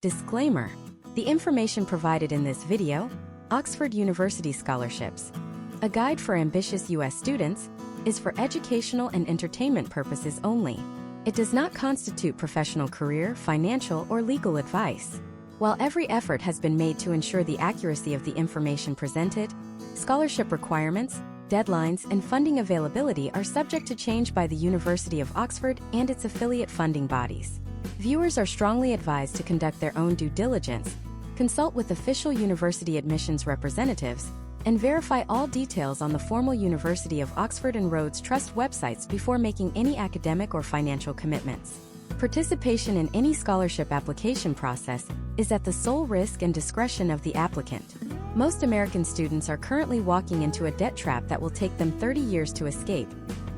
Disclaimer: the information provided in this video, Oxford University Scholarships, a guide for ambitious U.S. students, is for educational and entertainment purposes only. It does not constitute professional career, financial, or legal advice. While every effort has been made to ensure the accuracy of the information presented, scholarship requirements, deadlines, and funding availability are subject to change by the University of Oxford and its affiliate funding bodies. Viewers are strongly advised to conduct their own due diligence, consult with official university admissions representatives, and verify all details on the formal University of Oxford and Rhodes Trust websites before making any academic or financial commitments. Participation in any scholarship application process is at the sole risk and discretion of the applicant. Most American students are currently walking into a debt trap that will take them 30 years to escape,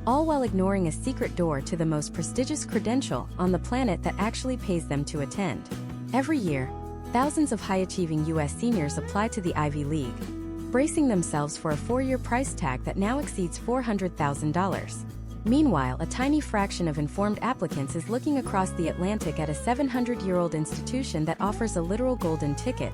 all while ignoring a secret door to the most prestigious credential on the planet that actually pays them to attend. Every year, thousands of high-achieving U.S. seniors apply to the Ivy League, bracing themselves for a 4-year price tag that now exceeds $400,000. Meanwhile, a tiny fraction of informed applicants is looking across the Atlantic at a 700-year-old institution that offers a literal golden ticket: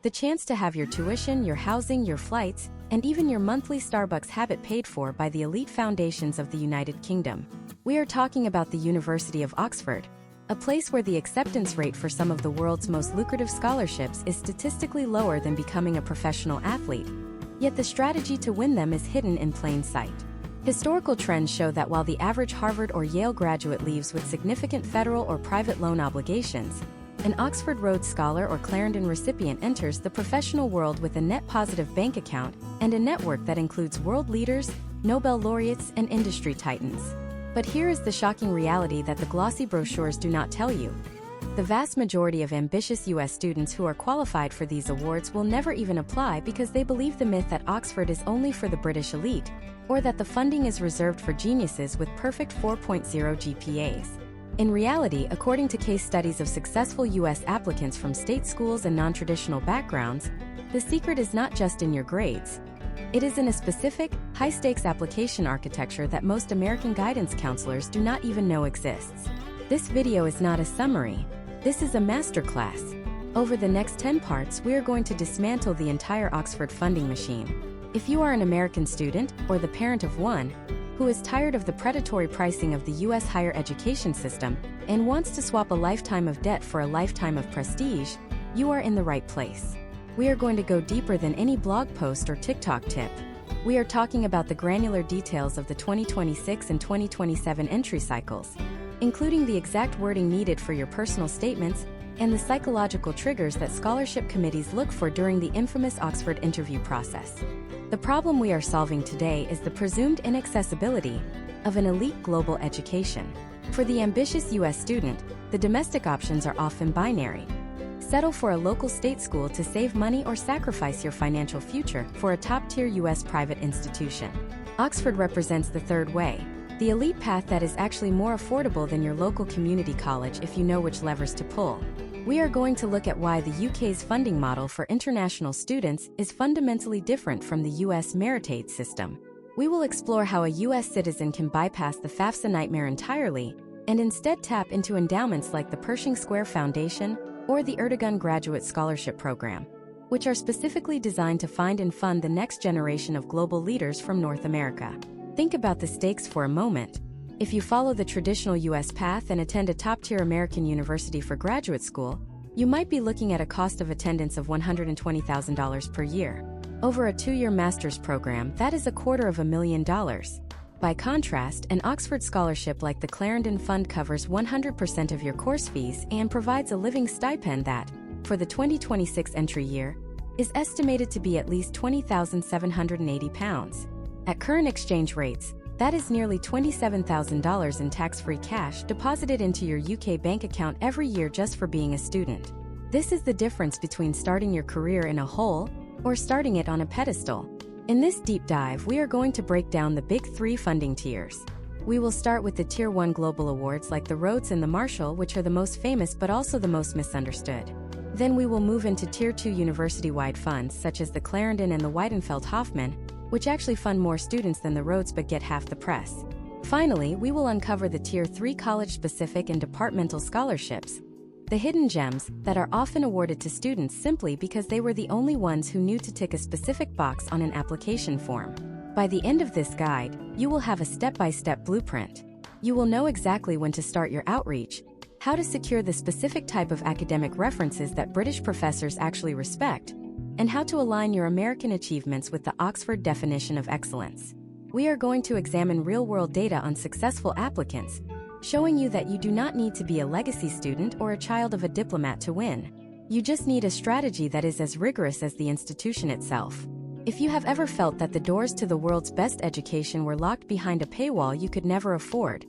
the chance to have your tuition, your housing, your flights, and even your monthly Starbucks habit paid for by the elite foundations of the United Kingdom. We are talking about the University of Oxford, a place where the acceptance rate for some of the world's most lucrative scholarships is statistically lower than becoming a professional athlete, yet the strategy to win them is hidden in plain sight. Historical trends show that while the average Harvard or Yale graduate leaves with significant federal or private loan obligations, an Oxford Rhodes Scholar or Clarendon recipient enters the professional world with a net positive bank account and a network that includes world leaders, Nobel laureates, and industry titans. But here is the shocking reality that the glossy brochures do not tell you. The vast majority of ambitious U.S. students who are qualified for these awards will never even apply because they believe the myth that Oxford is only for the British elite, or that the funding is reserved for geniuses with perfect 4.0 GPAs. In reality, according to case studies of successful U.S. applicants from state schools and non-traditional backgrounds, the secret is not just in your grades. It is in a specific, high-stakes application architecture that most American guidance counselors do not even know exists. This video is not a summary. This is a masterclass. Over the next 10 parts, we are going to dismantle the entire Oxford funding machine. If you are an American student, or the parent of one, who is tired of the predatory pricing of the U.S. higher education system and wants to swap a lifetime of debt for a lifetime of prestige, you are in the right place. We are going to go deeper than any blog post or TikTok tip. We are talking about the granular details of the 2026 and 2027 entry cycles, including the exact wording needed for your personal statements and the psychological triggers that scholarship committees look for during the infamous Oxford interview process. The problem we are solving today is the presumed inaccessibility of an elite global education. For the ambitious U.S. student, the domestic options are often binary. Settle for a local state school to save money or sacrifice your financial future for a top-tier U.S. private institution. Oxford represents the third way, the elite path that is actually more affordable than your local community college if you know which levers to pull. We are going to look at why the UK's funding model for international students is fundamentally different from the US merit-aid system. We will explore how a US citizen can bypass the FAFSA nightmare entirely and instead tap into endowments like the Pershing Square Foundation or the Erdogan Graduate Scholarship Program, which are specifically designed to find and fund the next generation of global leaders from North America. Think about the stakes for a moment. If you follow the traditional U.S. path and attend a top-tier American university for graduate school, you might be looking at a cost of attendance of $120,000 per year. Over a 2-year master's program, that is $250,000. By contrast, an Oxford scholarship like the Clarendon Fund covers 100% of your course fees and provides a living stipend that, for the 2026 entry year, is estimated to be at least £20,780. At current exchange rates, that is nearly $27,000 in tax-free cash deposited into your UK bank account every year just for being a student. This is the difference between starting your career in a hole or starting it on a pedestal. In this deep dive, we are going to break down the big 3 funding tiers. We will start with the Tier 1 global awards like the Rhodes and the Marshall, which are the most famous but also the most misunderstood. Then we will move into Tier 2 university-wide funds such as the Clarendon and the Weidenfeld-Hoffman, which actually fund more students than the Rhodes but get half the press. Finally, we will uncover the Tier 3 college-specific and departmental scholarships, The hidden gems that are often awarded to students simply because they were the only ones who knew to tick a specific box on an application form. By the end of this guide, you will have a step-by-step blueprint. You will know exactly when to start your outreach, how to secure the specific type of academic references that British professors actually respect, and how to align your American achievements with the Oxford definition of excellence. We are going to examine real-world data on successful applicants, showing you that you do not need to be a legacy student or a child of a diplomat to win. You just need a strategy that is as rigorous as the institution itself. If you have ever felt that the doors to the world's best education were locked behind a paywall you could never afford,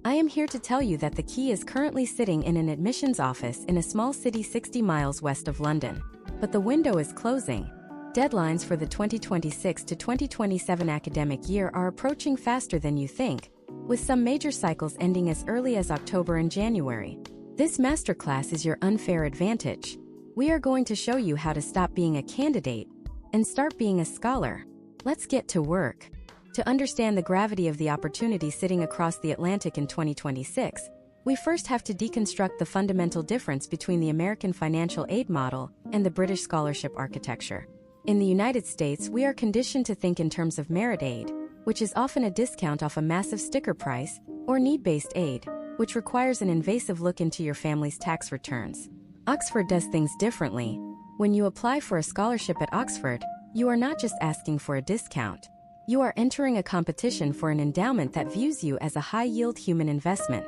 I am here to tell you that the key is currently sitting in an admissions office in a small city 60 miles west of London. But the window is closing. Deadlines for the 2026 to 2027 academic year are approaching faster than you think, with some major cycles ending as early as October and January. This masterclass is your unfair advantage. We are going to show you how to stop being a candidate and start being a scholar. Let's get to work. To understand the gravity of the opportunity sitting across the Atlantic in 2026, we first have to deconstruct the fundamental difference between the American financial aid model and the British scholarship architecture. In the United States, we are conditioned to think in terms of merit aid, which is often a discount off a massive sticker price, or need-based aid, which requires an invasive look into your family's tax returns. Oxford does things differently. When you apply for a scholarship at Oxford, you are not just asking for a discount. You are entering a competition for an endowment that views you as a high-yield human investment.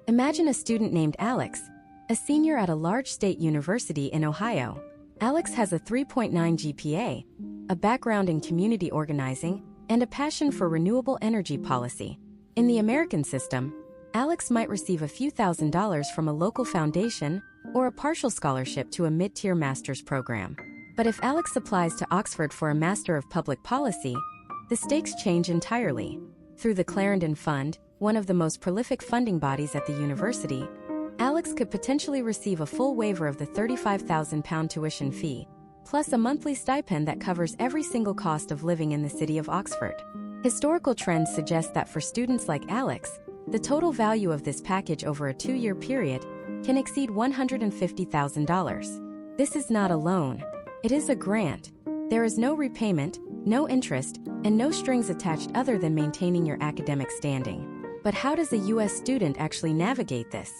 Imagine a student named Alex, a senior at a large state university in Ohio. Alex has a 3.9 GPA, a background in community organizing, and a passion for renewable energy policy. In the American system, Alex might receive a few $1,000s from a local foundation or a partial scholarship to a mid-tier master's program. But if Alex applies to Oxford for a Master of Public Policy, the stakes change entirely. Through the Clarendon Fund, one of the most prolific funding bodies at the university, Alex could potentially receive a full waiver of the £35,000 tuition fee, plus a monthly stipend that covers every single cost of living in the city of Oxford. Historical trends suggest that for students like Alex, the total value of this package over a 2-year period can exceed $150,000. This is not a loan. It is a grant. There is no repayment, no interest, and no strings attached other than maintaining your academic standing. But how does a U.S. student actually navigate this?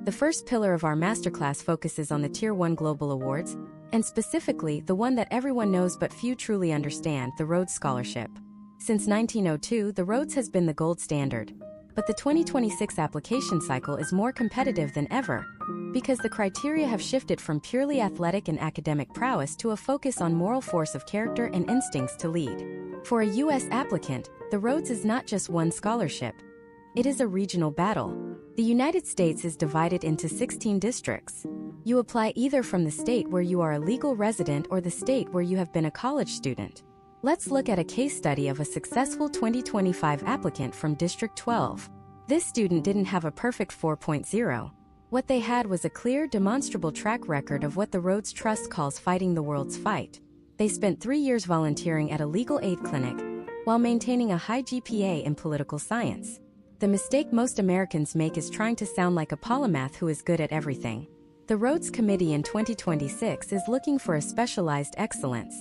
The first pillar of our masterclass focuses on the Tier 1 Global Awards, and specifically the one that everyone knows but few truly understand, the Rhodes Scholarship. Since 1902, the Rhodes has been the gold standard. But the 2026 application cycle is more competitive than ever, because the criteria have shifted from purely athletic and academic prowess to a focus on moral force of character and instincts to lead. For a U.S. applicant, the Rhodes is not just one scholarship. It is a regional battle. The United States is divided into 16 districts. You apply either from the state where you are a legal resident or the state where you have been a college student. Let's look at a case study of a successful 2025 applicant from District 12. This student didn't have a perfect 4.0. What they had was a clear, demonstrable track record of what the Rhodes Trust calls fighting the world's fight. They spent 3 years volunteering at a legal aid clinic, while maintaining a high GPA in political science. The mistake most Americans make is trying to sound like a polymath who is good at everything. The Rhodes Committee in 2026 is looking for a specialized excellence.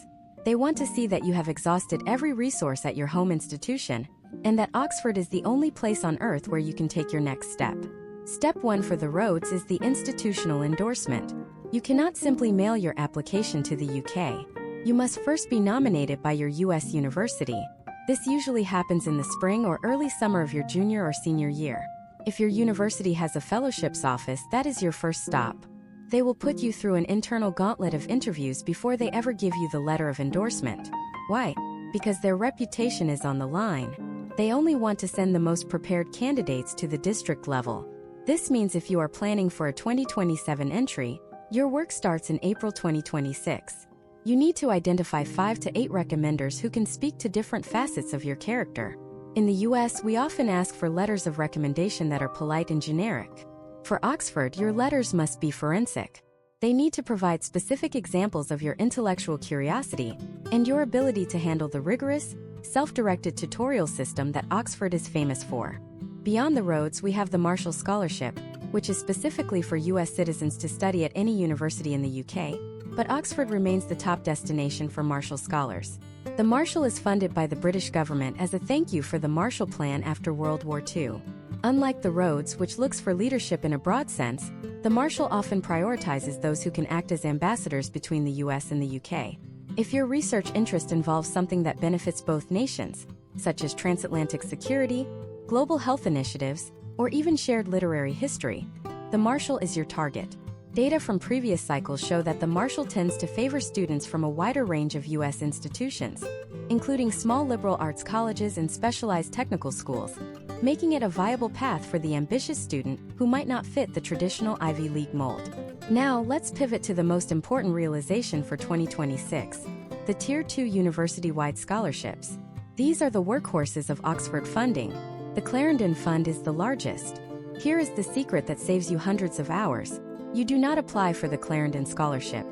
They want to see that you have exhausted every resource at your home institution, and that Oxford is the only place on earth where you can take your next step. Step 1 for the Rhodes is the institutional endorsement. You cannot simply mail your application to the UK. You must first be nominated by your US university. This usually happens in the spring or early summer of your junior or senior year. If your university has a fellowships office, that is your first stop. They will put you through an internal gauntlet of interviews before they ever give you the letter of endorsement. Why? Because their reputation is on the line. They only want to send the most prepared candidates to the district level. This means if you are planning for a 2027 entry, your work starts in April 2026. You need to identify 5 to 8 recommenders who can speak to different facets of your character. In the US, we often ask for letters of recommendation that are polite and generic. For Oxford, your letters must be forensic. They need to provide specific examples of your intellectual curiosity and your ability to handle the rigorous, self-directed tutorial system that Oxford is famous for. Beyond the Rhodes, we have the Marshall Scholarship, which is specifically for U.S. citizens to study at any university in the U.K., but Oxford remains the top destination for Marshall scholars. The Marshall is funded by the British government as a thank you for the Marshall Plan after World War II. Unlike the Rhodes, which looks for leadership in a broad sense, the Marshall often prioritizes those who can act as ambassadors between the US and the UK. If your research interest involves something that benefits both nations, such as transatlantic security, global health initiatives, or even shared literary history, the Marshall is your target. Data from previous cycles show that the Marshall tends to favor students from a wider range of U.S. institutions, including small liberal arts colleges and specialized technical schools, making it a viable path for the ambitious student who might not fit the traditional Ivy League mold. Now, let's pivot to the most important realization for 2026, the Tier 2 university-wide scholarships. These are the workhorses of Oxford funding. The Clarendon Fund is the largest. Here is the secret that saves you hundreds of hours. You do not apply for the Clarendon Scholarship.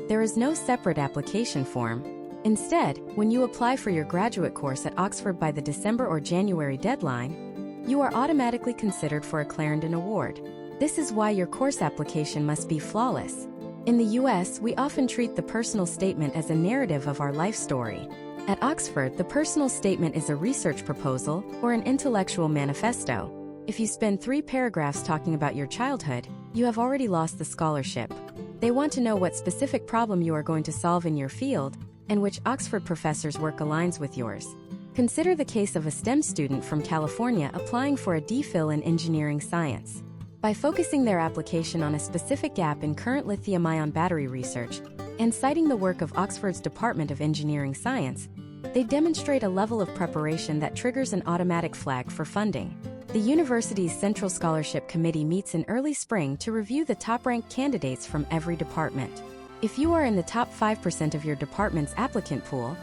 There is no separate application form. Instead, when you apply for your graduate course at Oxford by the December or January deadline, you are automatically considered for a Clarendon Award. This is why your course application must be flawless. In the US, we often treat the personal statement as a narrative of our life story. At Oxford, the personal statement is a research proposal or an intellectual manifesto. If you spend 3 paragraphs talking about your childhood, you have already lost the scholarship. They want to know what specific problem you are going to solve in your field, and which Oxford professor's work aligns with yours. Consider the case of a STEM student from California applying for a DPhil in engineering science. By focusing their application on a specific gap in current lithium-ion battery research, and citing the work of Oxford's Department of Engineering Science, they demonstrate a level of preparation that triggers an automatic flag for funding. The university's Central Scholarship Committee meets in early spring to review the top-ranked candidates from every department. If you are in the top 5% of your department's applicant pool,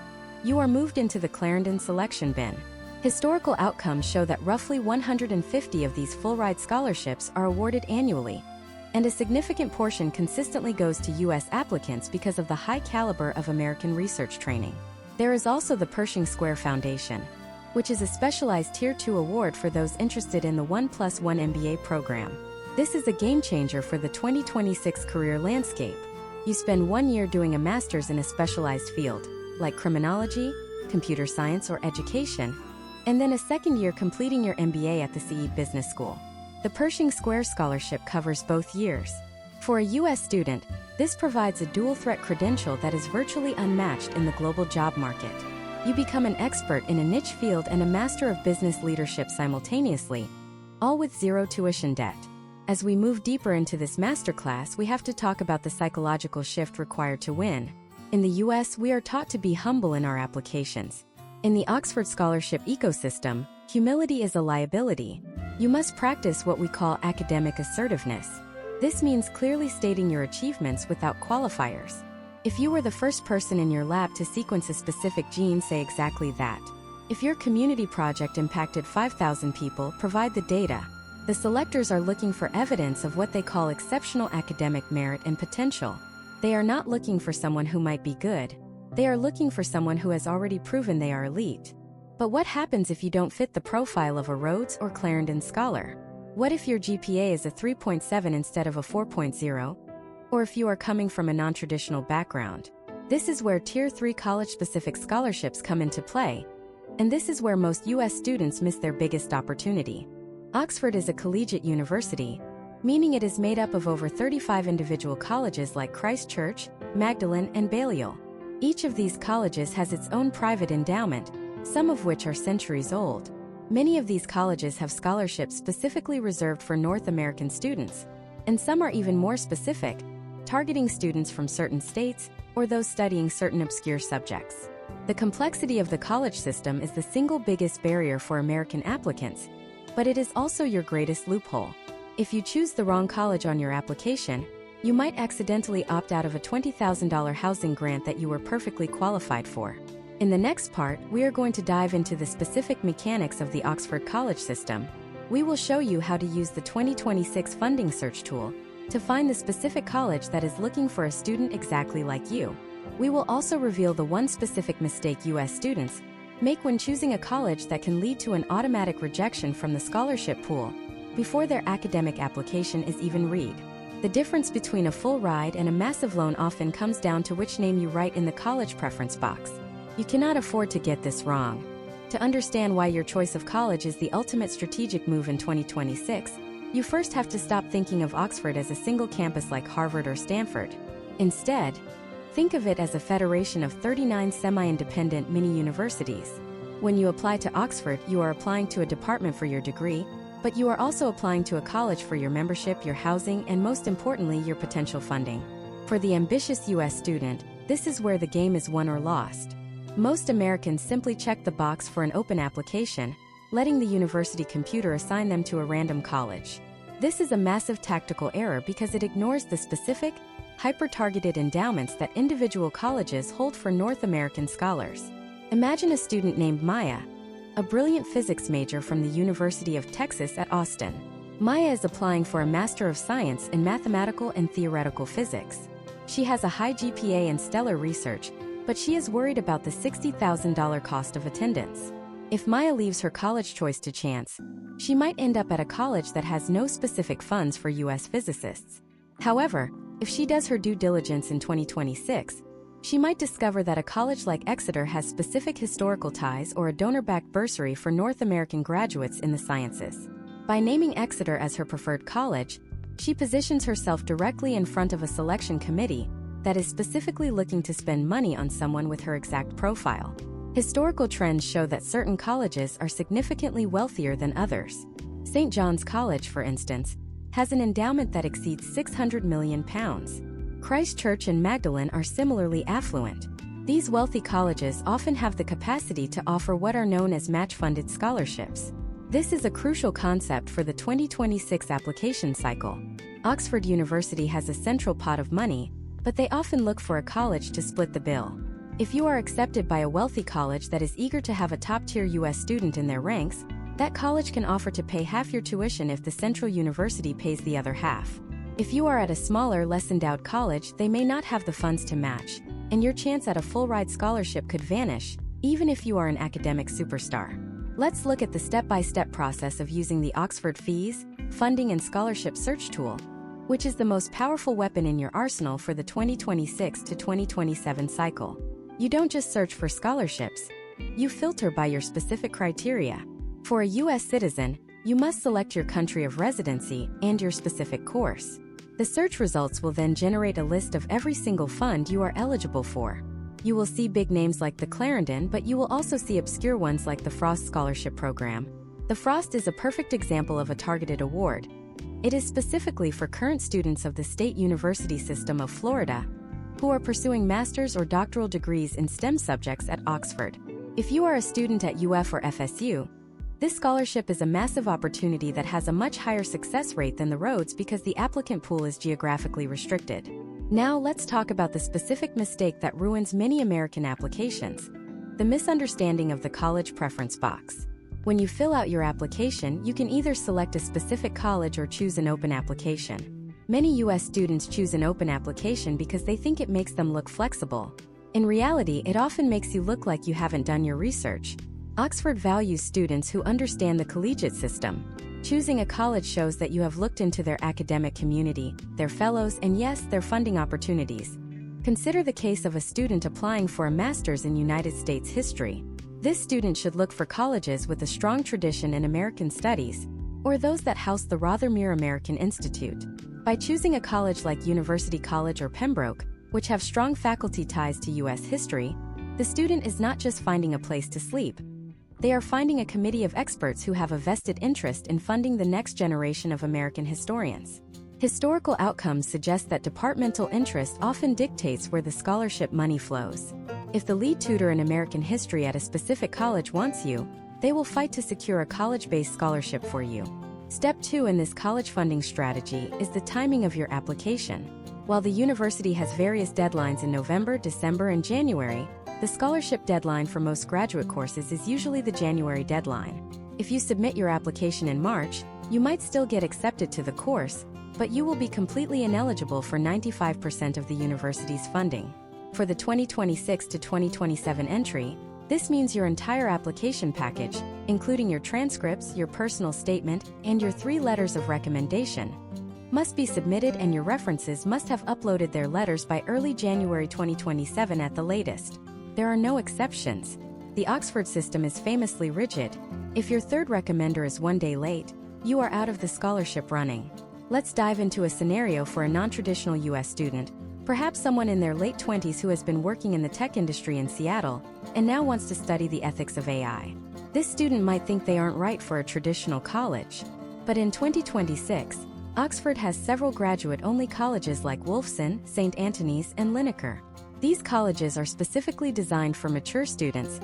you are moved into the Clarendon selection bin. Historical outcomes show that roughly 150 of these full-ride scholarships are awarded annually, and a significant portion consistently goes to U.S. applicants because of the high caliber of American research training. There is also the Pershing Square Foundation, which is a specialized Tier 2 award for those interested in the 1+1 MBA program. This is a game-changer for the 2026 career landscape. You spend 1 year doing a master's in a specialized field, like criminology, computer science, or education, and then a second year completing your MBA at the CE Business School. The Pershing Square Scholarship covers both years. For a U.S. student, this provides a dual-threat credential that is virtually unmatched in the global job market. You become an expert in a niche field and a master of business leadership simultaneously, all with zero tuition debt. As we move deeper into this masterclass, we have to talk about the psychological shift required to win. In the US, we are taught to be humble in our applications. In the Oxford scholarship ecosystem, humility is a liability. You must practice what we call academic assertiveness. This means clearly stating your achievements without qualifiers. If you were the first person in your lab to sequence a specific gene, say exactly that. If your community project impacted 5,000 people, provide the data. The selectors are looking for evidence of what they call exceptional academic merit and potential. They are not looking for someone who might be good. They are looking for someone who has already proven they are elite. But what happens if you don't fit the profile of a Rhodes or Clarendon scholar? What if your GPA is a 3.7 instead of a 4.0? Or if you are coming from a non-traditional background? This is where Tier 3 college-specific scholarships come into play, and this is where most U.S. students miss their biggest opportunity. Oxford is a collegiate university, meaning it is made up of over 35 individual colleges like Christ Church, Magdalen, and Balliol. Each of these colleges has its own private endowment, some of which are centuries old. Many of these colleges have scholarships specifically reserved for North American students, and some are even more specific, targeting students from certain states or those studying certain obscure subjects. The complexity of the college system is the single biggest barrier for American applicants, but it is also your greatest loophole. If you choose the wrong college on your application, you might accidentally opt out of a $20,000 housing grant that you were perfectly qualified for. In the next part, we are going to dive into the specific mechanics of the Oxford college system. We will show you how to use the 2026 funding search tool to find the specific college that is looking for a student exactly like you. We will also reveal the one specific mistake U.S. students make when choosing a college that can lead to an automatic rejection from the scholarship pool before their academic application is even read. The difference between a full ride and a massive loan often comes down to which name you write in the college preference box. You cannot afford to get this wrong. To understand why your choice of college is the ultimate strategic move in 2026, you first have to stop thinking of Oxford as a single campus like Harvard or Stanford. Instead, think of it as a federation of 39 semi-independent mini-universities. When you apply to Oxford, you are applying to a department for your degree, but you are also applying to a college for your membership, your housing, and most importantly, your potential funding. For the ambitious U.S. student, this is where the game is won or lost. Most Americans simply check the box for an open application, letting the university computer assign them to a random college. This is a massive tactical error because it ignores the specific, hyper-targeted endowments that individual colleges hold for North American scholars. Imagine a student named Maya, a brilliant physics major from the University of Texas at Austin. Maya is applying for a Master of Science in Mathematical and Theoretical Physics. She has a high GPA in stellar research, but she is worried about the $60,000 cost of attendance. If Maya leaves her college choice to chance, she might end up at a college that has no specific funds for U.S. physicists. However, if she does her due diligence in 2026, she might discover that a college like Exeter has specific historical ties or a donor-backed bursary for North American graduates in the sciences. By naming Exeter as her preferred college, she positions herself directly in front of a selection committee that is specifically looking to spend money on someone with her exact profile. Historical trends show that certain colleges are significantly wealthier than others. St. John's College, for instance, has an endowment that exceeds £600 million. Christ Church and Magdalen are similarly affluent. These wealthy colleges often have the capacity to offer what are known as match-funded scholarships. This is a crucial concept for the 2026 application cycle. Oxford University has a central pot of money, but they often look for a college to split the bill. If you are accepted by a wealthy college that is eager to have a top-tier U.S. student in their ranks, that college can offer to pay half your tuition if the central university pays the other half. If you are at a smaller, less endowed college, they may not have the funds to match, and your chance at a full-ride scholarship could vanish, even if you are an academic superstar. Let's look at the step-by-step process of using the Oxford Fees, Funding and Scholarship Search tool, which is the most powerful weapon in your arsenal for the 2026 to 2027 cycle. You don't just search for scholarships, you filter by your specific criteria. For a U.S. citizen, you must select your country of residency and your specific course. The search results will then generate a list of every single fund you are eligible for. You will see big names like the Clarendon, but you will also see obscure ones like the Frost Scholarship Program. The Frost is a perfect example of a targeted award. It is specifically for current students of the State University System of Florida who are pursuing master's or doctoral degrees in STEM subjects at Oxford. If you are a student at UF or FSU, this scholarship is a massive opportunity that has a much higher success rate than the Rhodes because the applicant pool is geographically restricted. Now let's talk about the specific mistake that ruins many American applications: the misunderstanding of the college preference box. When you fill out your application, you can either select a specific college or choose an open application. Many U.S. students choose an open application because they think it makes them look flexible. In reality, it often makes you look like you haven't done your research. Oxford values students who understand the collegiate system. Choosing a college shows that you have looked into their academic community, their fellows, and yes, their funding opportunities. Consider the case of a student applying for a master's in United States history. This student should look for colleges with a strong tradition in American studies, or those that house the Rothermere American Institute. By choosing a college like University College or Pembroke, which have strong faculty ties to U.S. history, the student is not just finding a place to sleep. They are finding a committee of experts who have a vested interest in funding the next generation of American historians. Historical outcomes suggest that departmental interest often dictates where the scholarship money flows. If the lead tutor in American history at a specific college wants you, they will fight to secure a college-based scholarship for you. Step 2 in this college funding strategy is the timing of your application. While the university has various deadlines in November, December, and January, the scholarship deadline for most graduate courses is usually the January deadline. If you submit your application in March, you might still get accepted to the course, but you will be completely ineligible for 95% of the university's funding. For the 2026 to 2027 entry, This means your entire application package, including your transcripts, your personal statement, and your 3 letters of recommendation, must be submitted, and your references must have uploaded their letters by early January 2027 at the latest. There are no exceptions. The Oxford system is famously rigid. If your third recommender is 1 day late, you are out of the scholarship running. Let's dive into a scenario for a non-traditional US student, perhaps someone in their late 20s who has been working in the tech industry in Seattle and now wants to study the ethics of AI. This student might think they aren't right for a traditional college. But in 2026, Oxford has several graduate-only colleges like Wolfson, St. Antony's, and Linacre. These colleges are specifically designed for mature students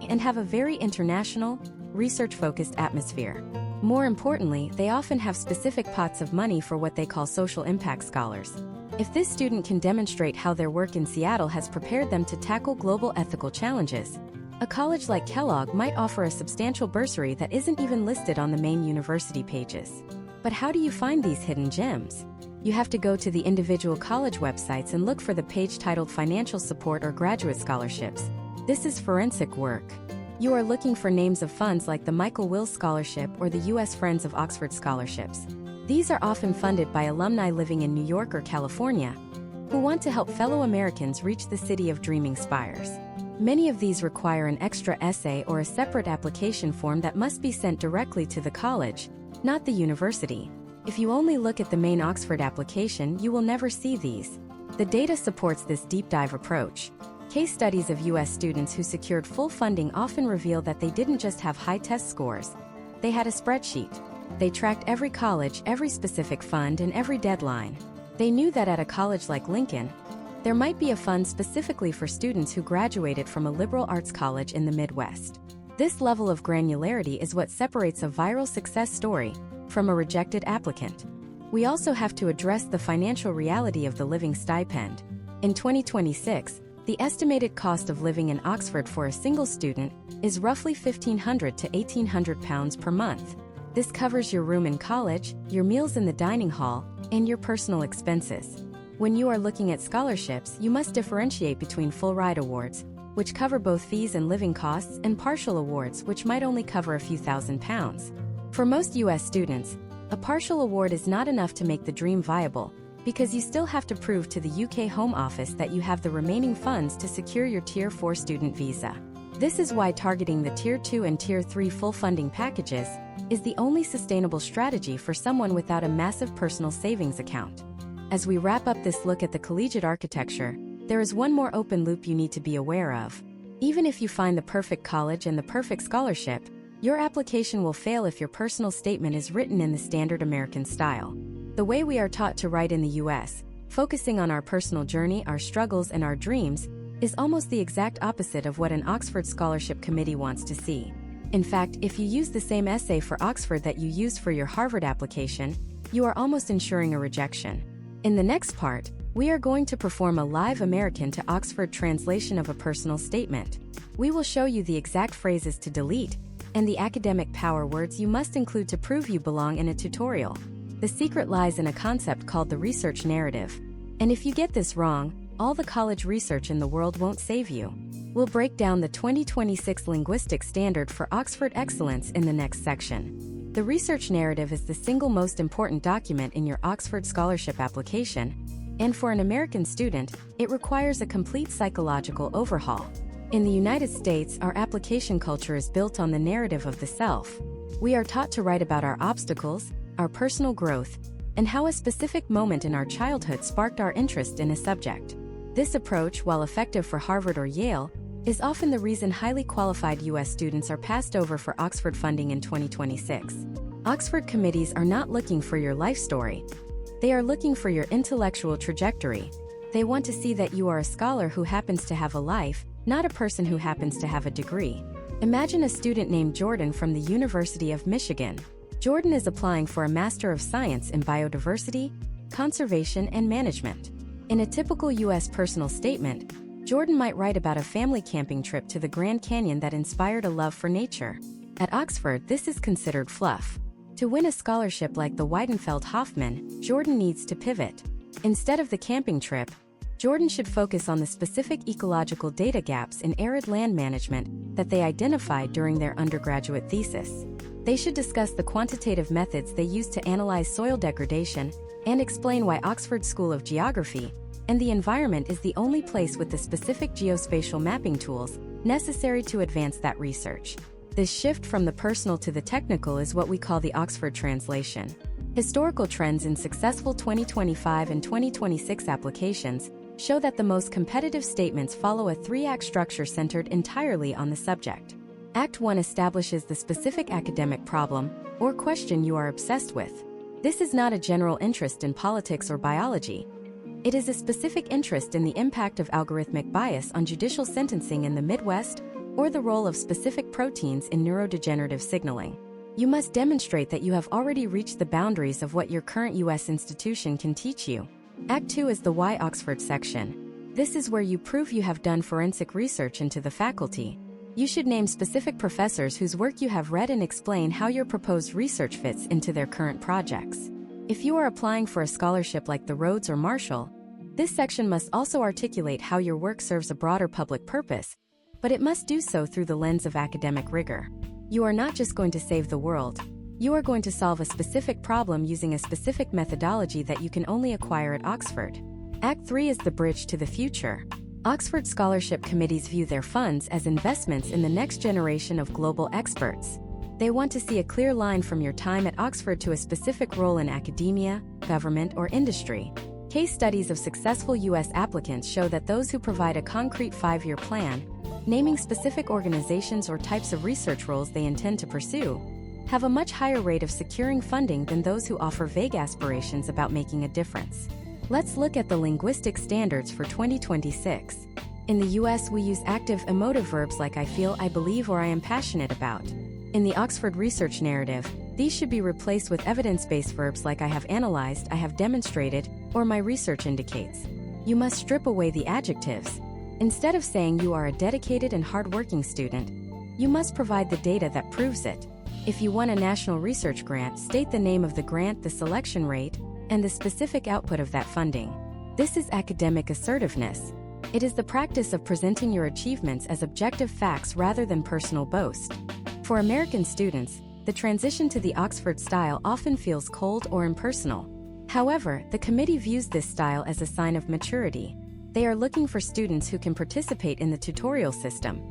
and have a very international, research-focused atmosphere. More importantly, they often have specific pots of money for what they call social impact scholars. If this student can demonstrate how their work in Seattle has prepared them to tackle global ethical challenges, a college like Kellogg might offer a substantial bursary that isn't even listed on the main university pages. But how do you find these hidden gems? You have to go to the individual college websites and look for the page titled Financial Support or Graduate Scholarships. This is forensic work. You are looking for names of funds like the Michael Wills Scholarship or the U.S. Friends of Oxford Scholarships. These are often funded by alumni living in New York or California who want to help fellow Americans reach the city of dreaming spires. Many of these require an extra essay or a separate application form that must be sent directly to the college, not the university. If you only look at the main Oxford application, you will never see these. The data supports this deep dive approach. Case studies of U.S. students who secured full funding often reveal that they didn't just have high test scores. They had a spreadsheet. They tracked every college, every specific fund, and every deadline. They knew that at a college like Lincoln, there might be a fund specifically for students who graduated from a liberal arts college in the Midwest. This level of granularity is what separates a viral success story from a rejected applicant. We also have to address the financial reality of the living stipend. In 2026, the estimated cost of living in Oxford for a single student is roughly £1,500 to £1,800 per month. This covers your room in college, your meals in the dining hall, and your personal expenses. When you are looking at scholarships, you must differentiate between full ride awards, which cover both fees and living costs, and partial awards, which might only cover a few £1,000s. For most U.S. students, a partial award is not enough to make the dream viable, because you still have to prove to the UK Home Office that you have the remaining funds to secure your Tier 4 student visa. This is why targeting the Tier 2 and Tier 3 full funding packages is the only sustainable strategy for someone without a massive personal savings account. As we wrap up this look at the collegiate architecture, there is one more open loop you need to be aware of. Even if you find the perfect college and the perfect scholarship, your application will fail if your personal statement is written in the standard American style. The way we are taught to write in the US, focusing on our personal journey, our struggles, and our dreams, is almost the exact opposite of what an Oxford Scholarship Committee wants to see. In fact, if you use the same essay for Oxford that you used for your Harvard application, you are almost ensuring a rejection. In the next part, we are going to perform a live American to Oxford translation of a personal statement. We will show you the exact phrases to delete and the academic power words you must include to prove you belong in a tutorial. The secret lies in a concept called the research narrative. And if you get this wrong, all the college research in the world won't save you. We'll break down the 2026 linguistic standard for Oxford excellence in the next section. The research narrative is the single most important document in your Oxford scholarship application, and for an American student, it requires a complete psychological overhaul. In the United States, our application culture is built on the narrative of the self. We are taught to write about our obstacles, our personal growth, and how a specific moment in our childhood sparked our interest in a subject. This approach, while effective for Harvard or Yale, is often the reason highly qualified U.S. students are passed over for Oxford funding in 2026. Oxford committees are not looking for your life story. They are looking for your intellectual trajectory. They want to see that you are a scholar who happens to have a life, not a person who happens to have a degree. Imagine a student named Jordan from the University of Michigan. Jordan is applying for a Master of Science in Biodiversity, Conservation, and Management. In a typical U.S. personal statement, Jordan might write about a family camping trip to the Grand Canyon that inspired a love for nature. At Oxford, this is considered fluff. To win a scholarship like the Weidenfeld-Hoffman, Jordan needs to pivot. Instead of the camping trip, Jordan should focus on the specific ecological data gaps in arid land management that they identified during their undergraduate thesis. They should discuss the quantitative methods they use to analyze soil degradation and explain why Oxford School of Geography and the Environment is the only place with the specific geospatial mapping tools necessary to advance that research. This shift from the personal to the technical is what we call the Oxford translation. Historical trends in successful 2025 and 2026 applications show that the most competitive statements follow a three-act structure centered entirely on the subject. Act 1 establishes the specific academic problem or question you are obsessed with. This is not a general interest in politics or biology. It is a specific interest in the impact of algorithmic bias on judicial sentencing in the Midwest or the role of specific proteins in neurodegenerative signaling. You must demonstrate that you have already reached the boundaries of what your current U.S. institution can teach you. Act 2 is the Why Oxford section. This is where you prove you have done forensic research into the faculty. You should name specific professors whose work you have read and explain how your proposed research fits into their current projects. If you are applying for a scholarship like the Rhodes or Marshall, this section must also articulate how your work serves a broader public purpose, but it must do so through the lens of academic rigor. You are not just going to save the world. You are going to solve a specific problem using a specific methodology that you can only acquire at Oxford. Act 3 is the bridge to the future. Oxford scholarship committees view their funds as investments in the next generation of global experts. They want to see a clear line from your time at Oxford to a specific role in academia, government, or industry. Case studies of successful U.S. applicants show that those who provide a concrete 5-year plan, naming specific organizations or types of research roles they intend to pursue, have a much higher rate of securing funding than those who offer vague aspirations about making a difference. Let's look at the linguistic standards for 2026. In the US, we use active emotive verbs like I feel, I believe, or I am passionate about. In the Oxford research narrative, these should be replaced with evidence-based verbs like I have analyzed, I have demonstrated, or my research indicates. You must strip away the adjectives. Instead of saying you are a dedicated and hardworking student, you must provide the data that proves it. If you won a national research grant, state the name of the grant, the selection rate, and the specific output of that funding. This is academic assertiveness. It is the practice of presenting your achievements as objective facts rather than personal boast. For American students, the transition to the Oxford style often feels cold or impersonal. However, the committee views this style as a sign of maturity. They are looking for students who can participate in the tutorial system,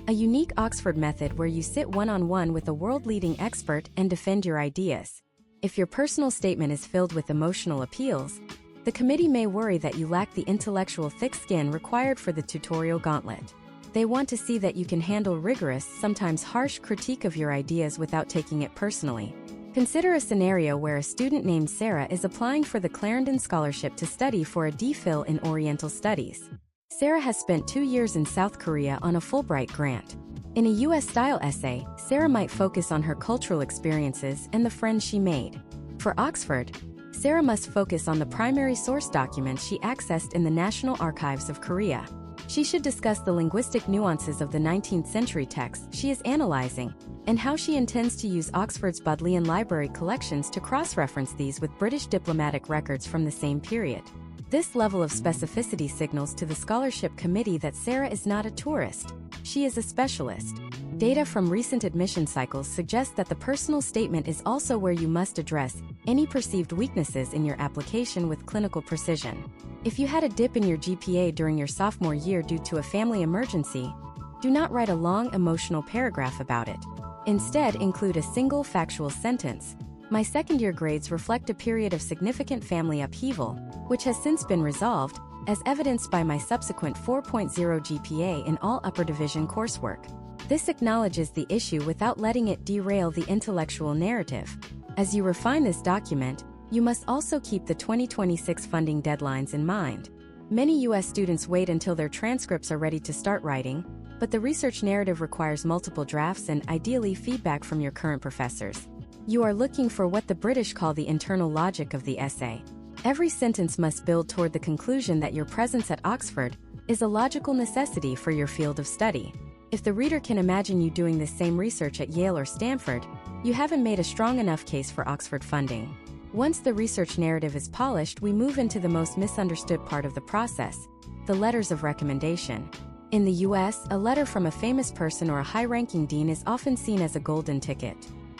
a unique Oxford method where you sit one-on-one with a world-leading expert and defend your ideas. If your personal statement is filled with emotional appeals, the committee may worry that you lack the intellectual thick skin required for the tutorial gauntlet. They want to see that you can handle rigorous, sometimes harsh critique of your ideas without taking it personally. Consider a scenario where a student named Sarah is applying for the Clarendon Scholarship to study for a DPhil in Oriental Studies. Sarah has spent 2 years in South Korea on a Fulbright grant. In a US-style essay, Sarah might focus on her cultural experiences and the friends she made. For Oxford, Sarah must focus on the primary source documents she accessed in the National Archives of Korea. She should discuss the linguistic nuances of the 19th century text she is analyzing, and how she intends to use Oxford's Bodleian Library collections to cross-reference these with British diplomatic records from the same period. This level of specificity signals to the scholarship committee that Sarah is not a tourist. She is a specialist. Data from recent admission cycles suggest that the personal statement is also where you must address any perceived weaknesses in your application with clinical precision. If you had a dip in your GPA during your sophomore year due to a family emergency, do not write a long emotional paragraph about it. Instead, include a single factual sentence. My second-year grades reflect a period of significant family upheaval, which has since been resolved, as evidenced by my subsequent 4.0 GPA in all upper division coursework. This acknowledges the issue without letting it derail the intellectual narrative. As you refine this document, you must also keep the 2026 funding deadlines in mind. Many U.S. students wait until their transcripts are ready to start writing, but the research narrative requires multiple drafts and, ideally, feedback from your current professors. You are looking for what the British call the internal logic of the essay. Every sentence must build toward the conclusion that your presence at Oxford is a logical necessity for your field of study. If the reader can imagine you doing this same research at Yale or Stanford, you haven't made a strong enough case for Oxford funding. Once the research narrative is polished, we move into the most misunderstood part of the process, the letters of recommendation. In the US, a letter from a famous person or a high-ranking dean is often seen as a golden ticket.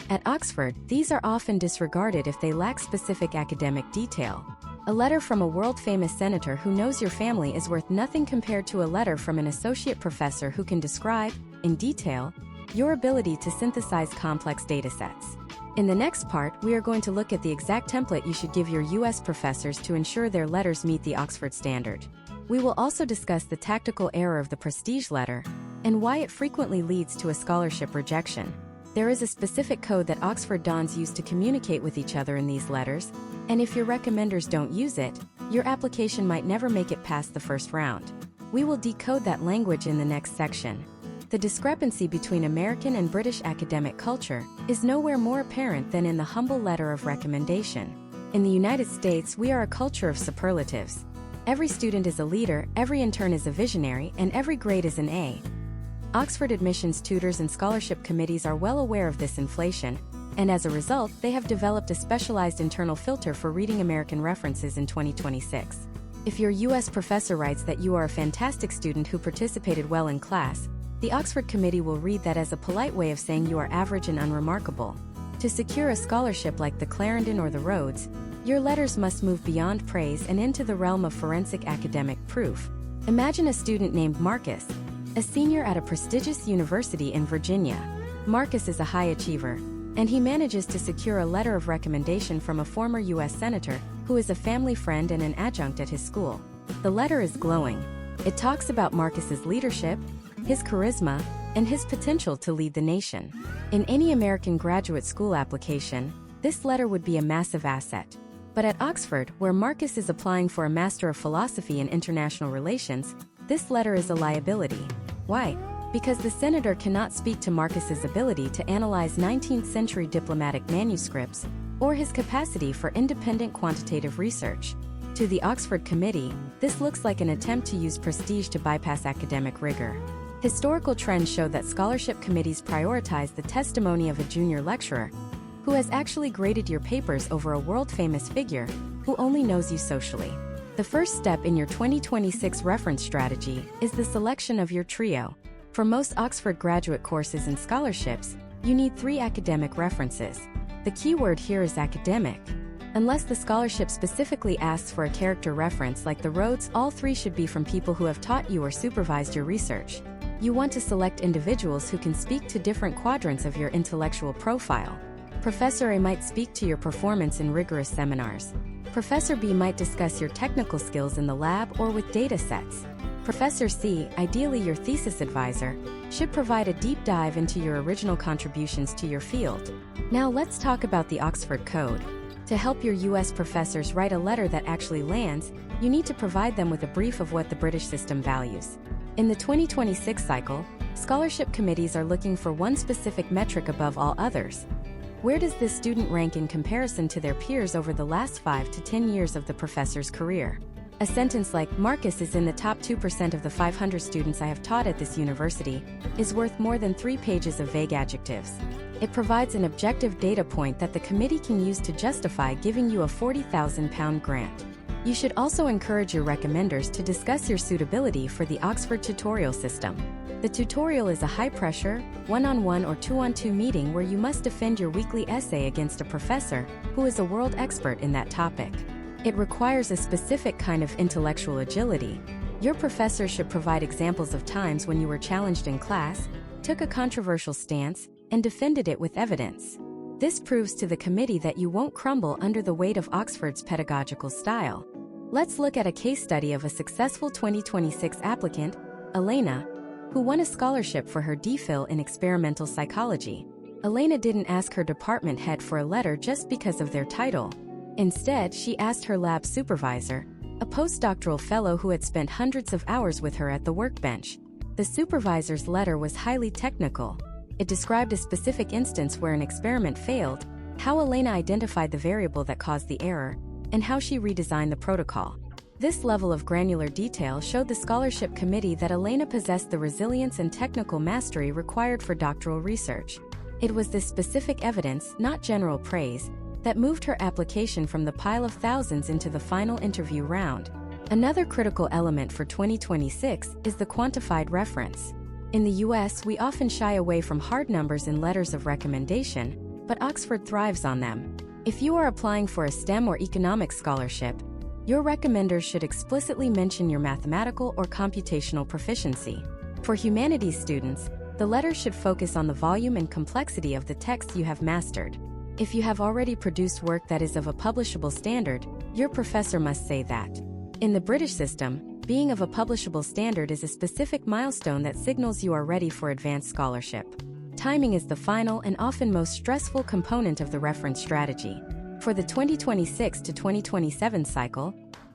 At Oxford, these are often disregarded if they lack specific academic detail. A letter from a world-famous senator who knows your family is worth nothing compared to a letter from an associate professor who can describe, in detail, your ability to synthesize complex datasets. In the next part, we are going to look at the exact template you should give your US professors to ensure their letters meet the Oxford standard. We will also discuss the tactical error of the prestige letter and why it frequently leads to a scholarship rejection. There is a specific code that Oxford dons use to communicate with each other in these letters, and if your recommenders don't use it, your application might never make it past the first round. We will decode that language in the next section. The discrepancy between American and British academic culture is nowhere more apparent than in the humble letter of recommendation. In the United States, we are a culture of superlatives. Every student is a leader, every intern is a visionary, and every grade is an A. Oxford admissions tutors and scholarship committees are well aware of this inflation, and as a result, they have developed a specialized internal filter for reading American references in 2026. If your US professor writes that you are a fantastic student who participated well in class, the Oxford Committee will read that as a polite way of saying you are average and unremarkable. To secure a scholarship like the Clarendon or the Rhodes, your letters must move beyond praise and into the realm of forensic academic proof. Imagine a student named Marcus, a senior at a prestigious university in Virginia. Marcus is a high achiever, and he manages to secure a letter of recommendation from a former US senator who is a family friend and an adjunct at his school. The letter is glowing. It talks about Marcus's leadership, his charisma, and his potential to lead the nation. In any American graduate school application, this letter would be a massive asset. But at Oxford, where Marcus is applying for a Master of Philosophy in International Relations, this letter is a liability. Why? Because the senator cannot speak to Marcus's ability to analyze 19th-century diplomatic manuscripts or his capacity for independent quantitative research. To the Oxford Committee, this looks like an attempt to use prestige to bypass academic rigor. Historical trends show that scholarship committees prioritize the testimony of a junior lecturer who has actually graded your papers over a world-famous figure who only knows you socially. The first step in your 2026 reference strategy is the selection of your trio. For most Oxford graduate courses and scholarships, you need 3 academic references. The key word here is academic. Unless the scholarship specifically asks for a character reference like the Rhodes, all 3 should be from people who have taught you or supervised your research. You want to select individuals who can speak to different quadrants of your intellectual profile. Professor A might speak to your performance in rigorous seminars. Professor B might discuss your technical skills in the lab or with data sets. Professor C, ideally your thesis advisor, should provide a deep dive into your original contributions to your field. Now let's talk about the Oxford Code. To help your US professors write a letter that actually lands, you need to provide them with a brief of what the British system values. In the 2026 cycle, scholarship committees are looking for one specific metric above all others. Where does this student rank in comparison to their peers over the last 5 to 10 years of the professor's career? A sentence like, Marcus is in the top 2% of the 500 students I have taught at this university, is worth more than 3 pages of vague adjectives. It provides an objective data point that the committee can use to justify giving you a £40,000 grant. You should also encourage your recommenders to discuss your suitability for the Oxford tutorial system. The tutorial is a high-pressure, one-on-one or two-on-two meeting where you must defend your weekly essay against a professor who is a world expert in that topic. It requires a specific kind of intellectual agility. Your professor should provide examples of times when you were challenged in class, took a controversial stance, and defended it with evidence. This proves to the committee that you won't crumble under the weight of Oxford's pedagogical style. Let's look at a case study of a successful 2026 applicant, Elena, who won a scholarship for her DPhil in experimental psychology. Elena didn't ask her department head for a letter just because of their title. Instead, she asked her lab supervisor, a postdoctoral fellow who had spent hundreds of hours with her at the workbench. The supervisor's letter was highly technical. It described a specific instance where an experiment failed, how Elena identified the variable that caused the error, and how she redesigned the protocol. This level of granular detail showed the scholarship committee that Elena possessed the resilience and technical mastery required for doctoral research. It was this specific evidence, not general praise, that moved her application from the pile of thousands into the final interview round. Another critical element for 2026 is the quantified reference. In the US, we often shy away from hard numbers in letters of recommendation, but Oxford thrives on them. If you are applying for a STEM or economics scholarship, your recommenders should explicitly mention your mathematical or computational proficiency. For humanities students, the letter should focus on the volume and complexity of the texts you have mastered. If you have already produced work that is of a publishable standard, your professor must say that. In the British system, being of a publishable standard is a specific milestone that signals you are ready for advanced scholarship. Timing is the final and often most stressful component of the reference strategy. For the 2026 to 2027 cycle,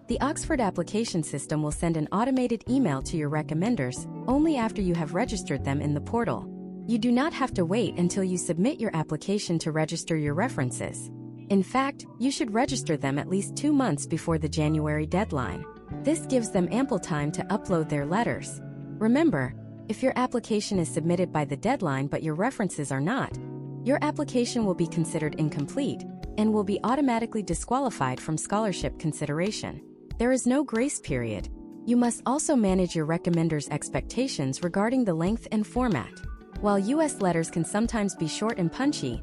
the Oxford application system will send an automated email to your recommenders only after you have registered them in the portal. You do not have to wait until you submit your application to register your references. In fact, you should register them at least 2 months before the January deadline. This gives them ample time to upload their letters. Remember, if your application is submitted by the deadline but your references are not, your application will be considered incomplete and will be automatically disqualified from scholarship consideration. There is no grace period. You must also manage your recommenders' expectations regarding the length and format. While US letters can sometimes be short and punchy,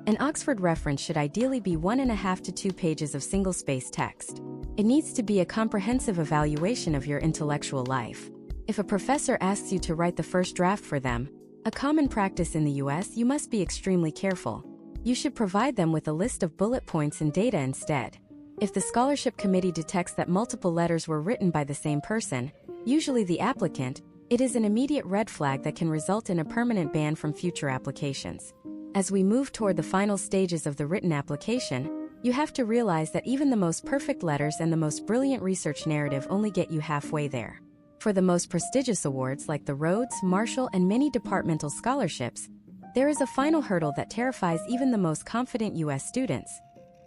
an Oxford reference should ideally be 1.5 to 2 pages of single-space text. It needs to be a comprehensive evaluation of your intellectual life. If a professor asks you to write the first draft for them, a common practice in the US, you must be extremely careful. You should provide them with a list of bullet points and data instead. If the scholarship committee detects that multiple letters were written by the same person, usually the applicant, it is an immediate red flag that can result in a permanent ban from future applications. As we move toward the final stages of the written application, you have to realize that even the most perfect letters and the most brilliant research narrative only get you halfway there. For the most prestigious awards like the Rhodes, Marshall, and many departmental scholarships, there is a final hurdle that terrifies even the most confident US students: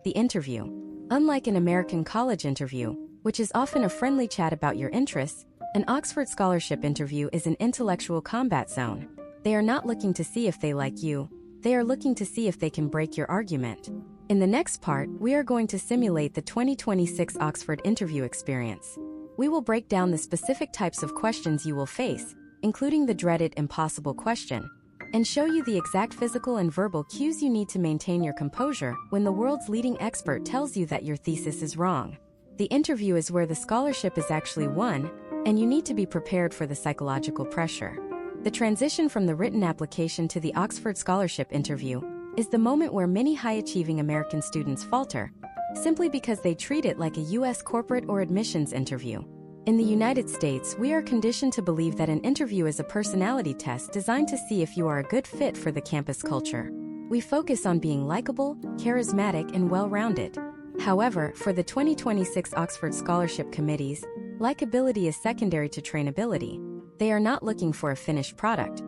the interview. Unlike an American college interview, which is often a friendly chat about your interests, an Oxford scholarship interview is an intellectual combat zone. They are not looking to see if they like you, they are looking to see if they can break your argument. In the next part, we are going to simulate the 2026 Oxford interview experience. We will break down the specific types of questions you will face, including the dreaded impossible question, and show you the exact physical and verbal cues you need to maintain your composure when the world's leading expert tells you that your thesis is wrong. The interview is where the scholarship is actually won, and you need to be prepared for the psychological pressure. The transition from the written application to the Oxford scholarship interview is the moment where many high-achieving American students falter, simply because they treat it like a US corporate or admissions interview. In the United States, we are conditioned to believe that an interview is a personality test designed to see if you are a good fit for the campus culture. We focus on being likable, charismatic, and well-rounded. However, for the 2026 Oxford Scholarship Committees, likability is secondary to trainability. They are not looking for a finished product.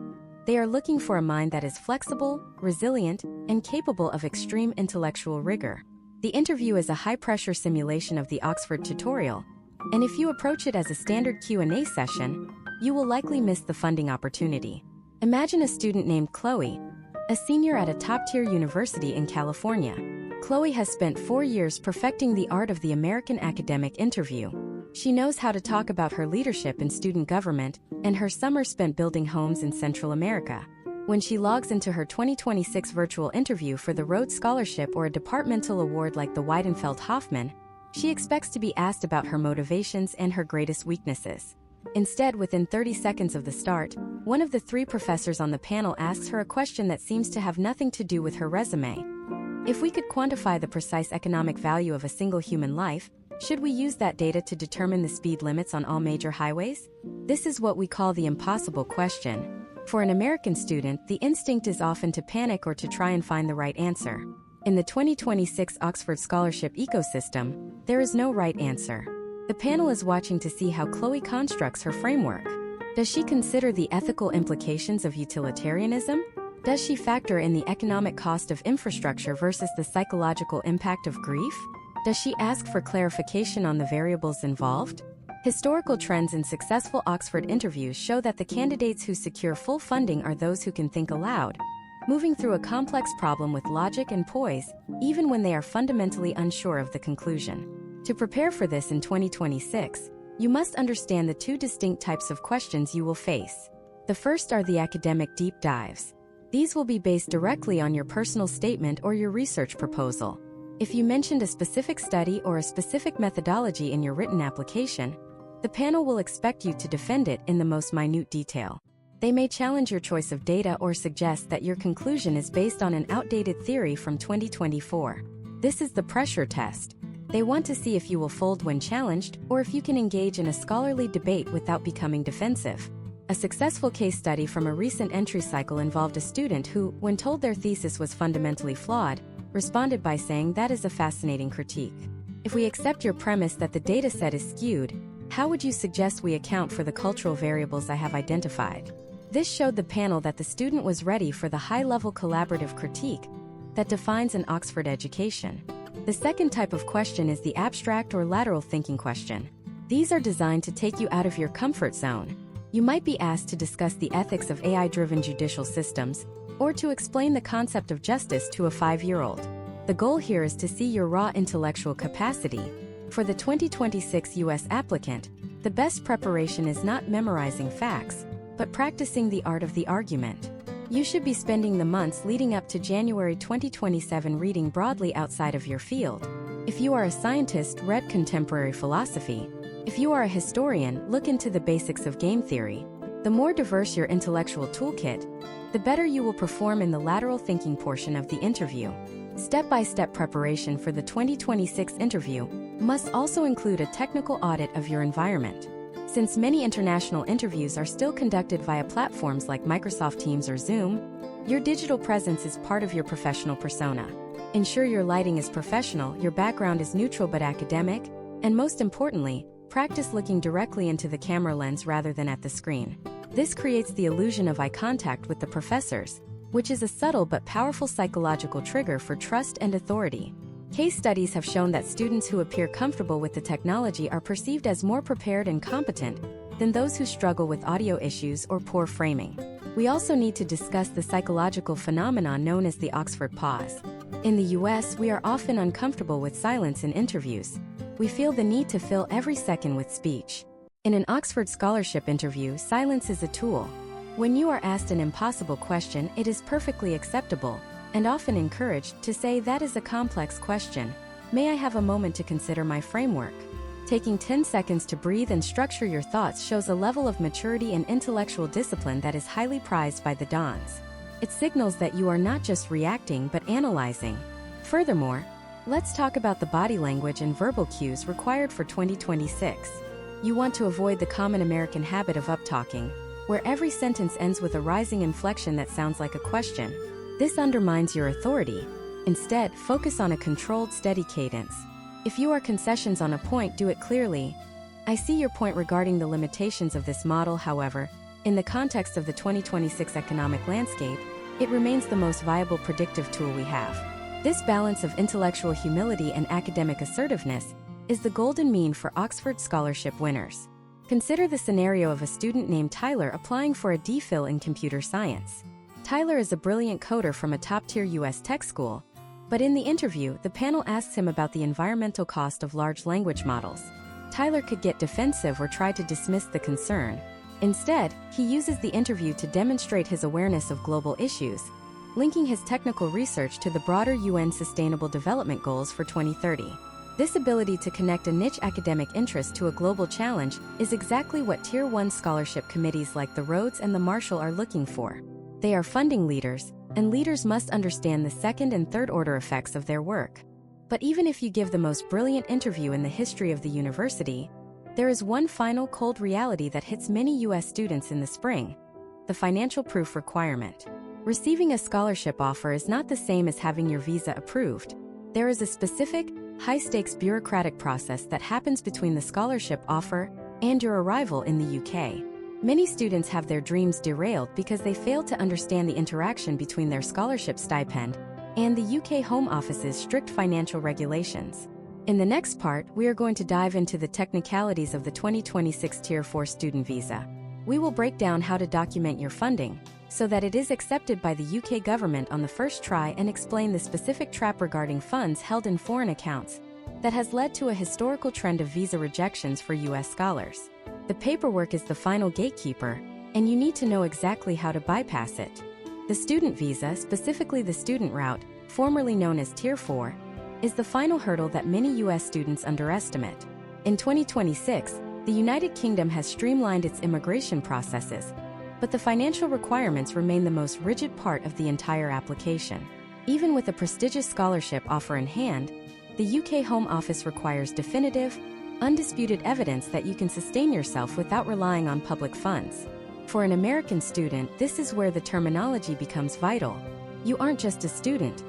They are looking for a mind that is flexible, resilient, and capable of extreme intellectual rigor. The interview is a high-pressure simulation of the Oxford tutorial, and if you approach it as a standard Q&A session, you will likely miss the funding opportunity. Imagine a student named Chloe, a senior at a top-tier university in California. Chloe has spent 4 years perfecting the art of the American academic interview. She knows how to talk about her leadership in student government and her summer spent building homes in Central America. When she logs into her 2026 virtual interview for the Rhodes Scholarship or a departmental award like the Weidenfeld-Hoffman, she expects to be asked about her motivations and her greatest weaknesses. Instead, within 30 seconds of the start, one of the 3 professors on the panel asks her a question that seems to have nothing to do with her resume. If we could quantify the precise economic value of a single human life, should we use that data to determine the speed limits on all major highways? This is what we call the impossible question. For an American student, the instinct is often to panic or to try and find the right answer. In the 2026 Oxford Scholarship ecosystem, there is no right answer. The panel is watching to see how Chloe constructs her framework. Does she consider the ethical implications of utilitarianism? Does she factor in the economic cost of infrastructure versus the psychological impact of grief? Does she ask for clarification on the variables involved? Historical trends in successful Oxford interviews show that the candidates who secure full funding are those who can think aloud, moving through a complex problem with logic and poise, even when they are fundamentally unsure of the conclusion. To prepare for this in 2026, You must understand the two distinct types of questions you will face. The first are the academic deep dives. These will be based directly on your personal statement or your research proposal. If you mentioned a specific study or a specific methodology in your written application, the panel will expect you to defend it in the most minute detail. They may challenge your choice of data or suggest that your conclusion is based on an outdated theory from 2024. This is the pressure test. They want to see if you will fold when challenged or if you can engage in a scholarly debate without becoming defensive. A successful case study from a recent entry cycle involved a student who, when told their thesis was fundamentally flawed, responded by saying, "That is a fascinating critique. If we accept your premise that the data set is skewed, how would you suggest we account for the cultural variables I have identified?" This showed the panel that the student was ready for the high-level collaborative critique that defines an Oxford education. The second type of question is the abstract or lateral thinking question. These are designed to take you out of your comfort zone. You might be asked to discuss the ethics of AI-driven judicial systems, or to explain the concept of justice to a 5-year-old. The goal here is to see your raw intellectual capacity. For the 2026 U.S. applicant, the best preparation is not memorizing facts, but practicing the art of the argument. You should be spending the months leading up to January 2027 reading broadly outside of your field. If you are a scientist, read contemporary philosophy. If you are a historian, look into the basics of game theory. The more diverse your intellectual toolkit, the better you will perform in the lateral thinking portion of the interview. Step-by-step preparation for the 2026 interview must also include a technical audit of your environment. Since many international interviews are still conducted via platforms like Microsoft Teams or Zoom, your digital presence is part of your professional persona. Ensure your lighting is professional, your background is neutral but academic, and most importantly, practice looking directly into the camera lens rather than at the screen. This creates the illusion of eye contact with the professors, which is a subtle but powerful psychological trigger for trust and authority. Case studies have shown that students who appear comfortable with the technology are perceived as more prepared and competent than those who struggle with audio issues or poor framing. We also need to discuss the psychological phenomenon known as the Oxford pause. In the US, we are often uncomfortable with silence in interviews. We feel the need to fill every second with speech. In an Oxford scholarship interview, silence is a tool. When you are asked an impossible question, it is perfectly acceptable and often encouraged to say, "That is a complex question. May I have a moment to consider my framework?" Taking 10 seconds to breathe and structure your thoughts shows a level of maturity and intellectual discipline that is highly prized by the dons. It signals that you are not just reacting but analyzing. Furthermore, let's talk about the body language and verbal cues required for 2026. You want to avoid the common American habit of uptalking, where every sentence ends with a rising inflection that sounds like a question. This undermines your authority. Instead, focus on a controlled, steady cadence. If you are concessions on a point, do it clearly. "I see your point regarding the limitations of this model, however, in the context of the 2026 economic landscape, it remains the most viable predictive tool we have." This balance of intellectual humility and academic assertiveness is the golden mean for Oxford scholarship winners. Consider the scenario of a student named Tyler applying for a DPhil in computer science. Tyler is a brilliant coder from a top-tier US tech school, but in the interview, the panel asks him about the environmental cost of large language models. Tyler could get defensive or try to dismiss the concern. Instead, he uses the interview to demonstrate his awareness of global issues, linking his technical research to the broader UN Sustainable Development Goals for 2030. This ability to connect a niche academic interest to a global challenge is exactly what Tier 1 scholarship committees like the Rhodes and the Marshall are looking for. They are funding leaders, and leaders must understand the second and third order effects of their work. But even if you give the most brilliant interview in the history of the university, there is one final cold reality that hits many US students in the spring: the financial proof requirement. Receiving a scholarship offer is not the same as having your visa approved. There is a specific, high-stakes bureaucratic process that happens between the scholarship offer and your arrival in the UK. Many students have their dreams derailed because they fail to understand the interaction between their scholarship stipend and the UK Home Office's strict financial regulations. In the next part, we are going to dive into the technicalities of the 2026 Tier 4 student visa. We will break down how to document your funding so that it is accepted by the UK government on the first try and explain the specific trap regarding funds held in foreign accounts that has led to a historical trend of visa rejections for U.S. scholars. The paperwork is the final gatekeeper, and you need to know exactly how to bypass it. The student visa, specifically the student route, formerly known as Tier 4, is the final hurdle that many U.S. students underestimate. In 2026, the United Kingdom has streamlined its immigration processes, but the financial requirements remain the most rigid part of the entire application. Even with a prestigious scholarship offer in hand, the UK Home Office requires definitive, undisputed evidence that you can sustain yourself without relying on public funds. For an American student, this is where the terminology becomes vital. You aren't just a student.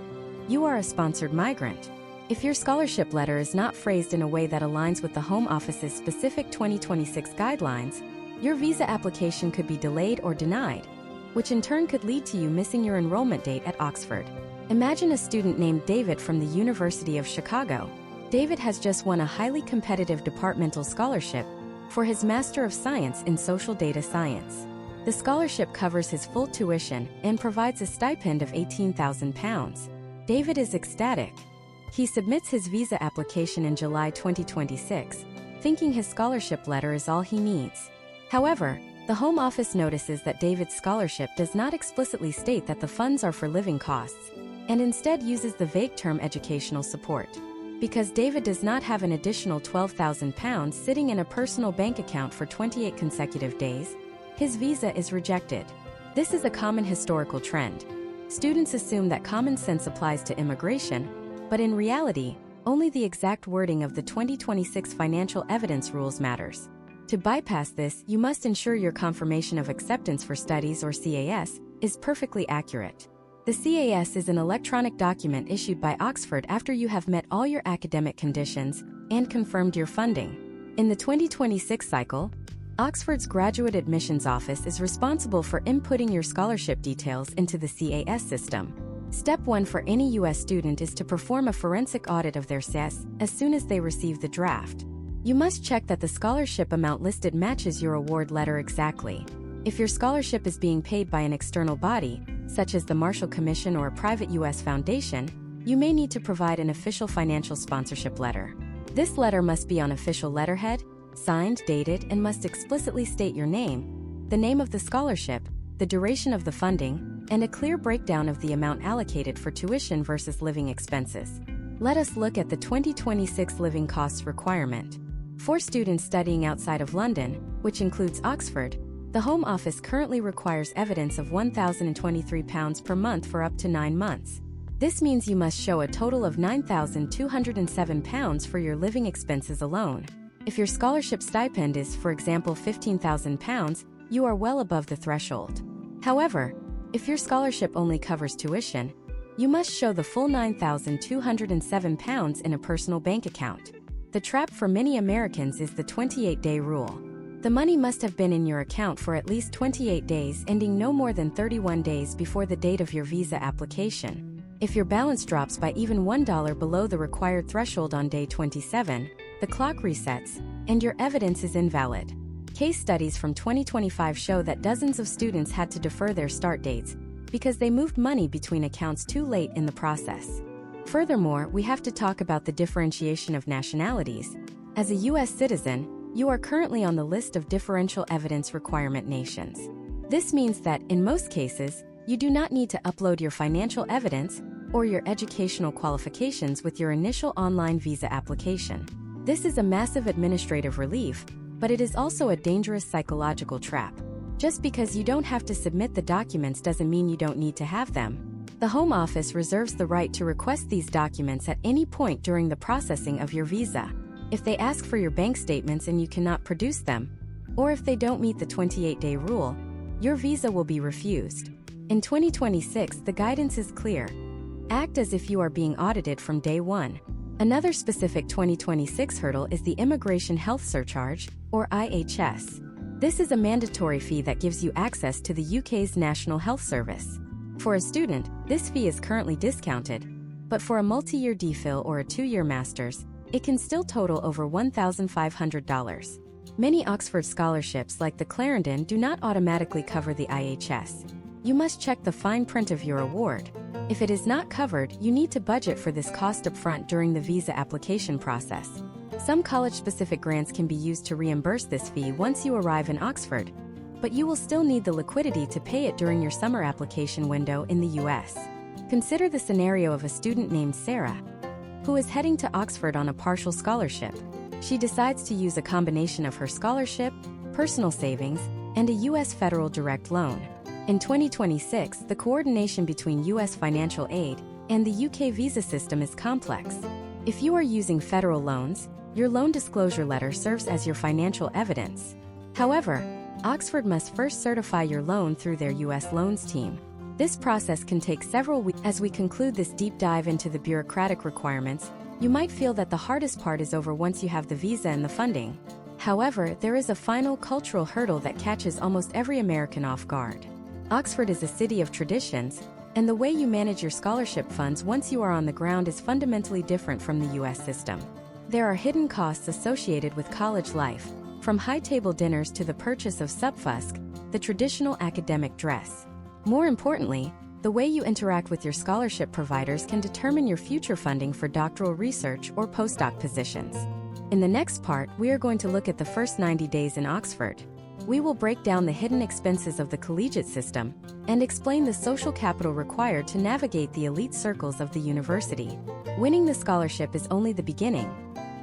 You are a sponsored migrant. If your scholarship letter is not phrased in a way that aligns with the Home Office's specific 2026 guidelines, your visa application could be delayed or denied, which in turn could lead to you missing your enrollment date at Oxford. Imagine a student named David from the University of Chicago. David has just won a highly competitive departmental scholarship for his Master of Science in Social Data Science. The scholarship covers his full tuition and provides a stipend of £18,000. David is ecstatic. He submits his visa application in July 2026, thinking his scholarship letter is all he needs. However, the Home Office notices that David's scholarship does not explicitly state that the funds are for living costs, and instead uses the vague term educational support. Because David does not have an additional £12,000 sitting in a personal bank account for 28 consecutive days, his visa is rejected. This is a common historical trend. Students assume that common sense applies to immigration, but in reality, only the exact wording of the 2026 financial evidence rules matters. To bypass this, you must ensure your confirmation of acceptance for studies, or CAS, is perfectly accurate. The CAS is an electronic document issued by Oxford after you have met all your academic conditions and confirmed your funding. In the 2026 cycle, Oxford's Graduate Admissions Office is responsible for inputting your scholarship details into the CAS system. Step 1 for any U.S. student is to perform a forensic audit of their CAS as soon as they receive the draft. You must check that the scholarship amount listed matches your award letter exactly. If your scholarship is being paid by an external body, such as the Marshall Commission or a private U.S. foundation, you may need to provide an official financial sponsorship letter. This letter must be on official letterhead, signed, dated, and must explicitly state your name, the name of the scholarship, the duration of the funding, and a clear breakdown of the amount allocated for tuition versus living expenses. Let us look at the 2026 living costs requirement. For students studying outside of London, which includes Oxford, the Home Office currently requires evidence of £1,023 per month for up to 9 months. This means you must show a total of £9,207 for your living expenses alone. If your scholarship stipend is, for example, £15,000, you are well above the threshold. However, if your scholarship only covers tuition, you must show the full £9,207 in a personal bank account. The trap for many Americans is the 28-day rule. The money must have been in your account for at least 28 days, ending no more than 31 days before the date of your visa application. If your balance drops by even $1 below the required threshold on day 27, the clock resets, and your evidence is invalid. Case studies from 2025 show that dozens of students had to defer their start dates because they moved money between accounts too late in the process. Furthermore, we have to talk about the differentiation of nationalities. As a U.S. citizen, you are currently on the list of differential evidence requirement nations. This means that, in most cases, you do not need to upload your financial evidence or your educational qualifications with your initial online visa application. This is a massive administrative relief, but it is also a dangerous psychological trap. Just because you don't have to submit the documents doesn't mean you don't need to have them. The Home Office reserves the right to request these documents at any point during the processing of your visa. If they ask for your bank statements and you cannot produce them, or if they don't meet the 28-day rule, your visa will be refused. In 2026, the guidance is clear. Act as if you are being audited from day one. Another specific 2026 hurdle is the Immigration Health Surcharge, or IHS. This is a mandatory fee that gives you access to the UK's National Health Service. For a student, this fee is currently discounted, but for a multi-year DPhil or a 2-year master's, it can still total over $1,500. Many Oxford scholarships like the Clarendon do not automatically cover the IHS. You must check the fine print of your award. If it is not covered, you need to budget for this cost upfront during the visa application process. Some college-specific grants can be used to reimburse this fee once you arrive in Oxford, but you will still need the liquidity to pay it during your summer application window in the US. Consider the scenario of a student named Sarah, who is heading to Oxford on a partial scholarship. She decides to use a combination of her scholarship, personal savings, and a US federal direct loan. In 2026, the coordination between US financial aid and the UK visa system is complex. If you are using federal loans, your loan disclosure letter serves as your financial evidence. However, Oxford must first certify your loan through their US loans team. This process can take several weeks. As we conclude this deep dive into the bureaucratic requirements, you might feel that the hardest part is over once you have the visa and the funding. However, there is a final cultural hurdle that catches almost every American off guard. Oxford is a city of traditions, and the way you manage your scholarship funds once you are on the ground is fundamentally different from the US system. There are hidden costs associated with college life, from high-table dinners to the purchase of subfusk, the traditional academic dress. More importantly, the way you interact with your scholarship providers can determine your future funding for doctoral research or postdoc positions. In the next part, we are going to look at the first 90 days in Oxford. We will break down the hidden expenses of the collegiate system and explain the social capital required to navigate the elite circles of the university. Winning the scholarship is only the beginning.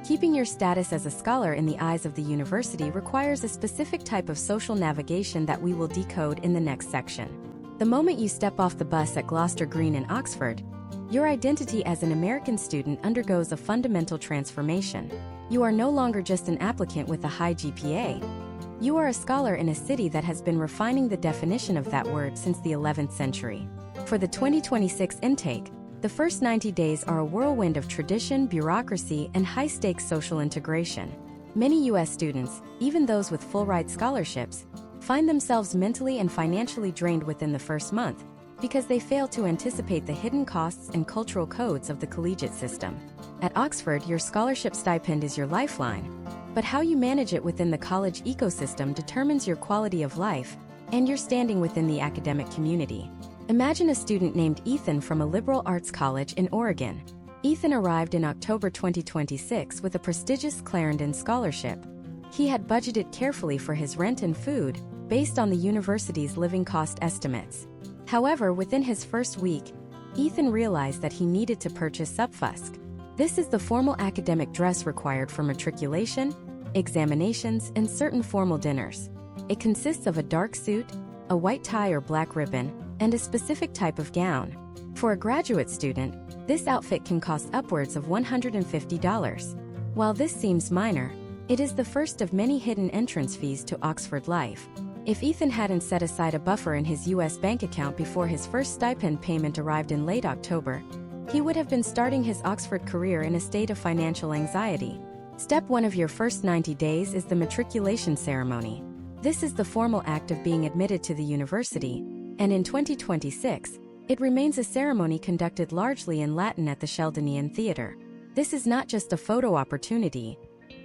Keeping your status as a scholar in the eyes of the university requires a specific type of social navigation that we will decode in the next section. The moment you step off the bus at Gloucester Green in Oxford, your identity as an American student undergoes a fundamental transformation. You are no longer just an applicant with a high GPA. You are a scholar in a city that has been refining the definition of that word since the 11th century. For the 2026 intake, the first 90 days are a whirlwind of tradition, bureaucracy, and high-stakes social integration. Many U.S. students, even those with full-ride scholarships, find themselves mentally and financially drained within the first month because they fail to anticipate the hidden costs and cultural codes of the collegiate system. At Oxford, your scholarship stipend is your lifeline, but how you manage it within the college ecosystem determines your quality of life and your standing within the academic community. Imagine a student named Ethan from a liberal arts college in Oregon. Ethan arrived in October 2026 with a prestigious Clarendon scholarship. He had budgeted carefully for his rent and food, based on the university's living cost estimates. However, within his first week, Ethan realized that he needed to purchase subfusk. This is the formal academic dress required for matriculation, examinations, and certain formal dinners. It consists of a dark suit, a white tie or black ribbon, and a specific type of gown. For a graduate student, this outfit can cost upwards of $150. While this seems minor, it is the first of many hidden entrance fees to Oxford life. If Ethan hadn't set aside a buffer in his US bank account before his first stipend payment arrived in late October, he would have been starting his Oxford career in a state of financial anxiety. Step 1 of your first 90 days is the matriculation ceremony. This is the formal act of being admitted to the university, and in 2026, it remains a ceremony conducted largely in Latin at the Sheldonian Theatre. This is not just a photo opportunity,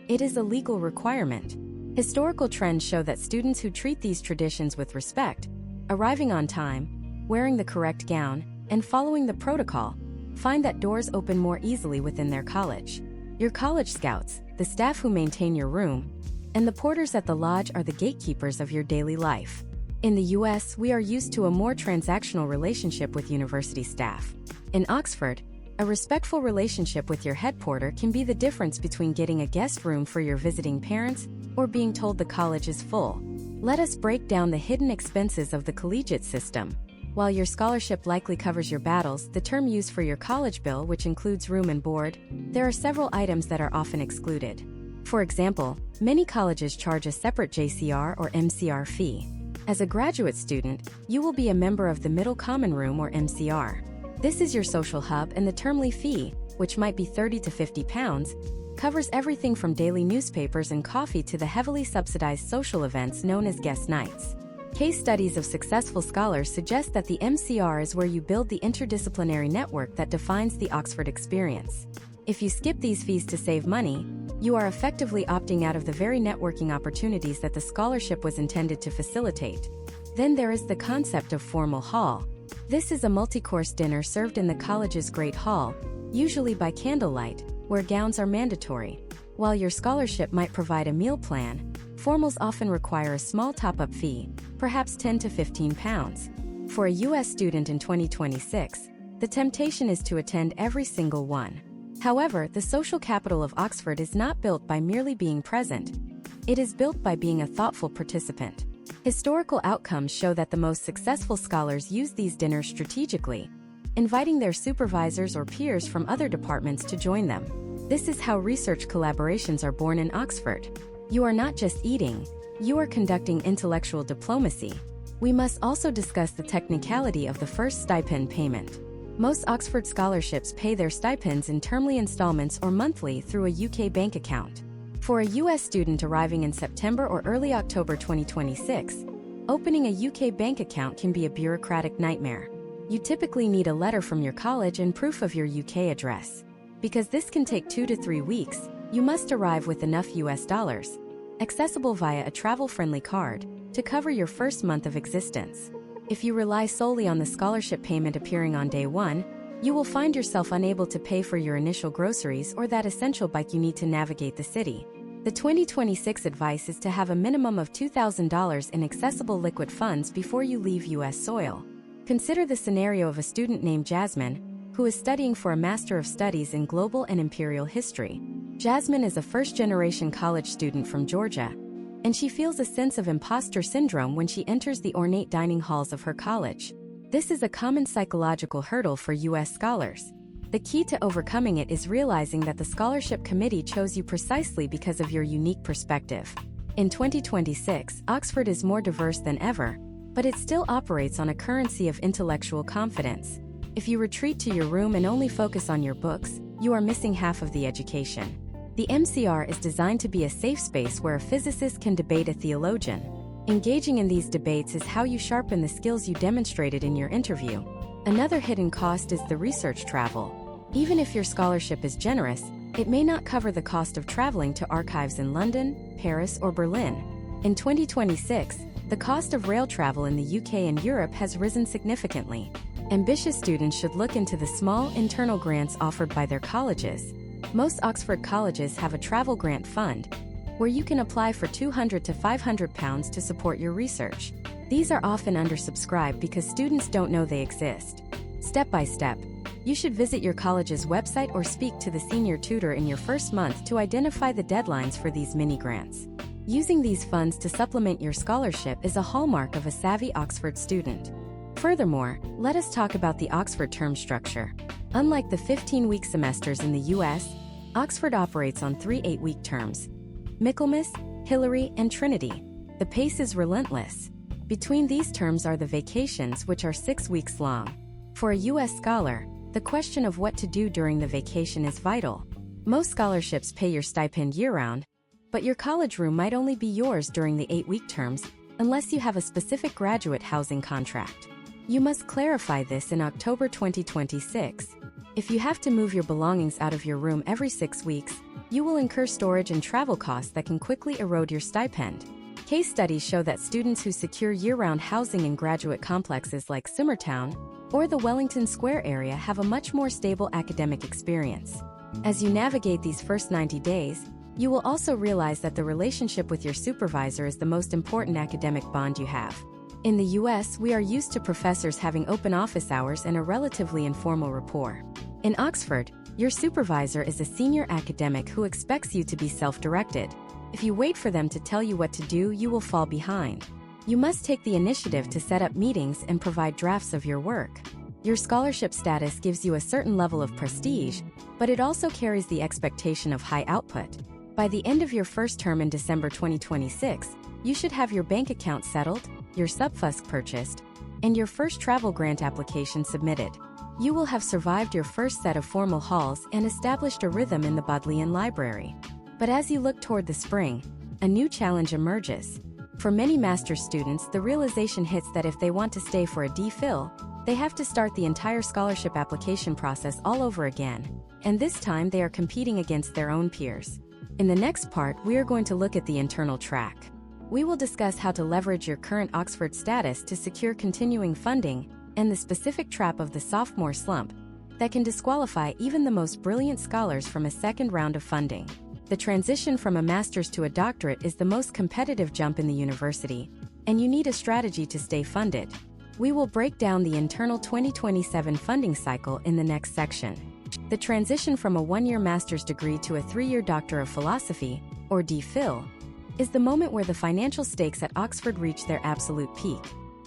it is a legal requirement. Historical trends show that students who treat these traditions with respect, arriving on time, wearing the correct gown, and following the protocol, find that doors open more easily within their college. Your college scouts, the staff who maintain your room, and the porters at the lodge are the gatekeepers of your daily life. In the US, we are used to a more transactional relationship with university staff. In Oxford, a respectful relationship with your head porter can be the difference between getting a guest room for your visiting parents or being told the college is full. Let us break down the hidden expenses of the collegiate system. While your scholarship likely covers your battles, the term used for your college bill, which includes room and board, there are several items that are often excluded. For example, many colleges charge a separate JCR or MCR fee. As a graduate student, you will be a member of the Middle Common Room or MCR. This is your social hub, and the termly fee, which might be £30 to £50, covers everything from daily newspapers and coffee to the heavily subsidized social events known as guest nights. Case studies of successful scholars suggest that the MCR is where you build the interdisciplinary network that defines the Oxford experience. If you skip these fees to save money, you are effectively opting out of the very networking opportunities that the scholarship was intended to facilitate. Then there is the concept of formal hall. This is a multi-course dinner served in the college's Great Hall, usually by candlelight, where gowns are mandatory. While your scholarship might provide a meal plan, formals often require a small top-up fee, perhaps 10 to 15 pounds. For a U.S. student in 2026, the temptation is to attend every single one. However, the social capital of Oxford is not built by merely being present. It is built by being a thoughtful participant. Historical outcomes show that the most successful scholars use these dinners strategically, inviting their supervisors or peers from other departments to join them. This is how research collaborations are born in Oxford. You are not just eating, you are conducting intellectual diplomacy. We must also discuss the technicality of the first stipend payment. Most Oxford scholarships pay their stipends in termly installments or monthly through a UK bank account. For a US student arriving in September or early October 2026, opening a UK bank account can be a bureaucratic nightmare. You typically need a letter from your college and proof of your UK address. Because this can take 2 to 3 weeks, you must arrive with enough US dollars, accessible via a travel-friendly card, to cover your first month of existence. If you rely solely on the scholarship payment appearing on day one, you will find yourself unable to pay for your initial groceries or that essential bike you need to navigate the city. The 2026 advice is to have a minimum of $2,000 in accessible liquid funds before you leave U.S. soil. Consider the scenario of a student named Jasmine, who is studying for a Master of Studies in Global and Imperial History. Jasmine is a first-generation college student from Georgia, and she feels a sense of imposter syndrome when she enters the ornate dining halls of her college. This is a common psychological hurdle for U.S. scholars. The key to overcoming it is realizing that the scholarship committee chose you precisely because of your unique perspective. In 2026, Oxford is more diverse than ever, but it still operates on a currency of intellectual confidence. If you retreat to your room and only focus on your books, you are missing half of the education. The MCR is designed to be a safe space where a physicist can debate a theologian. Engaging in these debates is how you sharpen the skills you demonstrated in your interview. Another hidden cost is the research travel. Even if your scholarship is generous, it may not cover the cost of traveling to archives in London, Paris, or Berlin. In 2026, the cost of rail travel in the UK and Europe has risen significantly. Ambitious students should look into the small internal grants offered by their colleges. Most Oxford colleges have a travel grant fund, where you can apply for £200 to £500 to support your research. These are often undersubscribed because students don't know they exist. Step by step, you should visit your college's website or speak to the senior tutor in your first month to identify the deadlines for these mini-grants. Using these funds to supplement your scholarship is a hallmark of a savvy Oxford student. Furthermore, let us talk about the Oxford term structure. Unlike the 15-week semesters in the US, Oxford operates on 3 8-week terms: Michaelmas, Hilary, and Trinity. The pace is relentless. Between these terms are the vacations, which are 6 weeks long. For a US scholar, the question of what to do during the vacation is vital. Most scholarships pay your stipend year-round, but your college room might only be yours during the 8-week terms unless you have a specific graduate housing contract. You must clarify this in October 2026. If you have to move your belongings out of your room every 6 weeks, you will incur storage and travel costs that can quickly erode your stipend. Case studies show that students who secure year-round housing in graduate complexes like Summertown or the Wellington Square area have a much more stable academic experience. As you navigate these first 90 days, you will also realize that the relationship with your supervisor is the most important academic bond you have. In the US, we are used to professors having open office hours and a relatively informal rapport. In Oxford, your supervisor is a senior academic who expects you to be self-directed. If you wait for them to tell you what to do, you will fall behind. You must take the initiative to set up meetings and provide drafts of your work. Your scholarship status gives you a certain level of prestige, but it also carries the expectation of high output. By the end of your first term in December 2026, you should have your bank account settled, your subfusk purchased, and your first travel grant application submitted. You will have survived your first set of formal halls and established a rhythm in the Bodleian Library. But as you look toward the spring, a new challenge emerges. For many master's students, the realization hits that if they want to stay for a DPhil, they have to start the entire scholarship application process all over again, and this time they are competing against their own peers. In the next part, we are going to look at the internal track. We will discuss how to leverage your current Oxford status to secure continuing funding, and the specific trap of the sophomore slump that can disqualify even the most brilliant scholars from a second round of funding. The transition from a master's to a doctorate is the most competitive jump in the university, and you need a strategy to stay funded. We will break down the internal 2027 funding cycle in the next section. The transition from a one-year master's degree to a three-year Doctor of Philosophy, or DPhil, is the moment where the financial stakes at Oxford reach their absolute peak.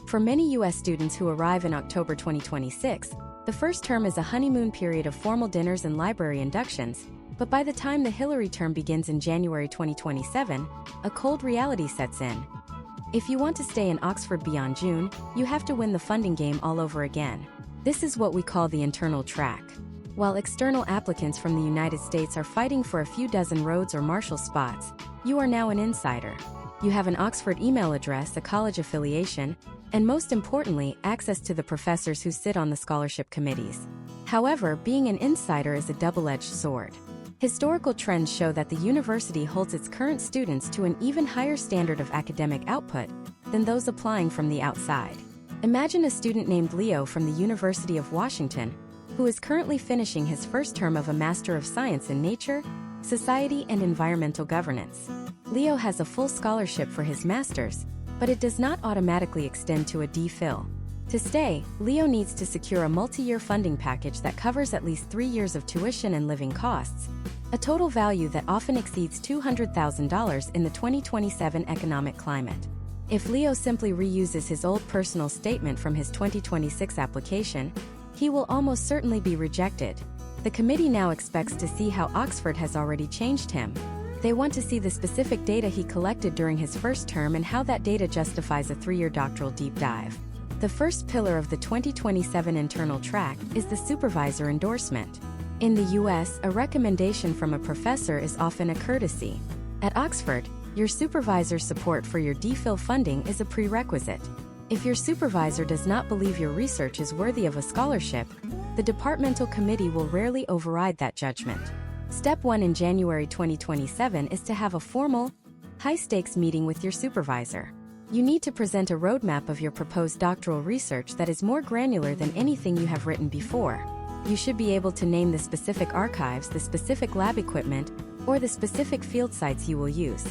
For many U.S. students who arrive in October 2026, the first term is a honeymoon period of formal dinners and library inductions, but by the time the Hillary term begins in January 2027, a cold reality sets in. If you want to stay in Oxford beyond June, you have to win the funding game all over again. This is what we call the internal track. While external applicants from the United States are fighting for a few dozen Rhodes or Marshall spots, you are now an insider. You have an Oxford email address, a college affiliation, and most importantly, access to the professors who sit on the scholarship committees. However, being an insider is a double-edged sword. Historical trends show that the university holds its current students to an even higher standard of academic output than those applying from the outside. Imagine a student named Leo from the University of Washington, who is currently finishing his first term of a Master of Science in Nature, Society, and Environmental Governance. Leo has a full scholarship for his master's, but it does not automatically extend to a DPhil. To stay, Leo needs to secure a multi-year funding package that covers at least 3 years of tuition and living costs, a total value that often exceeds $200,000 in the 2027 economic climate. If Leo simply reuses his old personal statement from his 2026 application, he will almost certainly be rejected. The committee now expects to see how Oxford has already changed him. They want to see the specific data he collected during his first term and how that data justifies a 3-year doctoral deep dive. The first pillar of the 2027 internal track is the supervisor endorsement. In the US, a recommendation from a professor is often a courtesy. At Oxford, your supervisor's support for your DPhil funding is a prerequisite. If your supervisor does not believe your research is worthy of a scholarship, the departmental committee will rarely override that judgment. Step 1 in January 2027 is to have a formal, high-stakes meeting with your supervisor. You need to present a roadmap of your proposed doctoral research that is more granular than anything you have written before. You should be able to name the specific archives, the specific lab equipment, or the specific field sites you will use.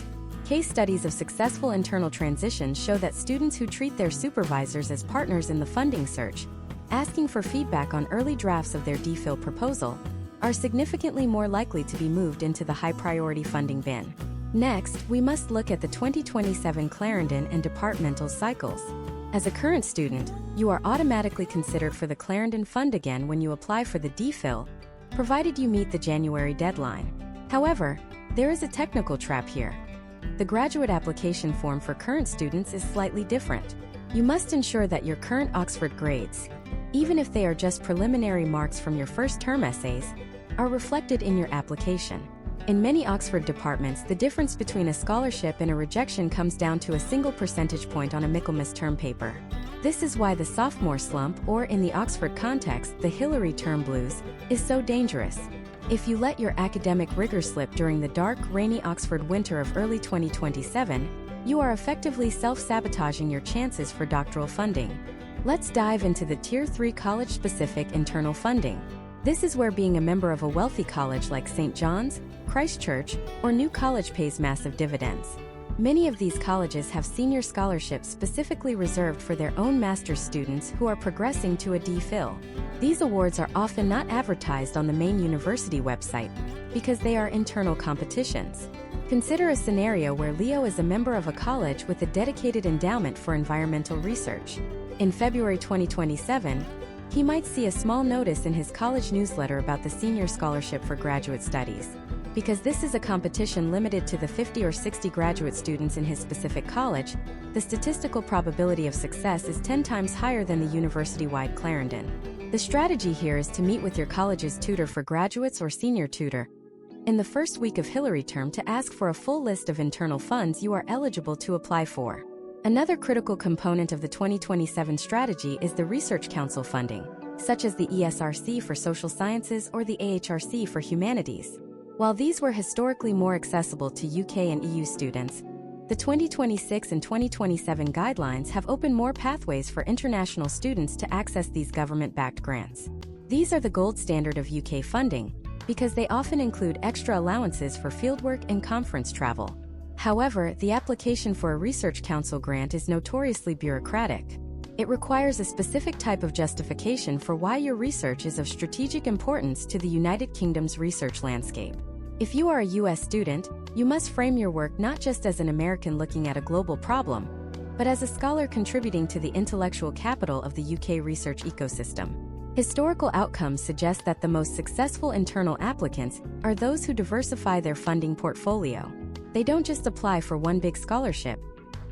Case studies of successful internal transitions show that students who treat their supervisors as partners in the funding search, asking for feedback on early drafts of their DPhil proposal, are significantly more likely to be moved into the high-priority funding bin. Next, we must look at the 2027 Clarendon and departmental cycles. As a current student, you are automatically considered for the Clarendon Fund again when you apply for the DPhil, provided you meet the January deadline. However, there is a technical trap here. The graduate application form for current students is slightly different. You must ensure that your current Oxford grades, even if they are just preliminary marks from your first term essays, are reflected in your application. In many Oxford departments, the difference between a scholarship and a rejection comes down to a single percentage point on a Michaelmas term paper. This is why the sophomore slump, or in the Oxford context, the Hillary term blues, is so dangerous. If you let your academic rigor slip during the dark, rainy Oxford winter of early 2027, you are effectively self-sabotaging your chances for doctoral funding. Let's dive into the Tier 3 college-specific internal funding. This is where being a member of a wealthy college like St. John's, Christ Church, or New College pays massive dividends. Many of these colleges have senior scholarships specifically reserved for their own master's students who are progressing to a DPhil. These awards are often not advertised on the main university website because they are internal competitions. Consider a scenario where Leo is a member of a college with a dedicated endowment for environmental research. In February 2027, he might see a small notice in his college newsletter about the senior scholarship for graduate studies. Because this is a competition limited to the 50 or 60 graduate students in his specific college, the statistical probability of success is 10 times higher than the university-wide Clarendon. The strategy here is to meet with your college's tutor for graduates or senior tutor in the first week of Hillary term to ask for a full list of internal funds you are eligible to apply for. Another critical component of the 2027 strategy is the Research Council funding, such as the ESRC for social sciences or the AHRC for humanities. While these were historically more accessible to UK and EU students, The 2026 and 2027 guidelines have opened more pathways for international students to access these government-backed grants. These are the gold standard of UK funding, because they often include extra allowances for fieldwork and conference travel. However, the application for a Research Council grant is notoriously bureaucratic. It requires a specific type of justification for why your research is of strategic importance to the United Kingdom's research landscape. If you are a US student, you must frame your work not just as an American looking at a global problem, but as a scholar contributing to the intellectual capital of the UK research ecosystem. Historical outcomes suggest that the most successful internal applicants are those who diversify their funding portfolio. They don't just apply for one big scholarship,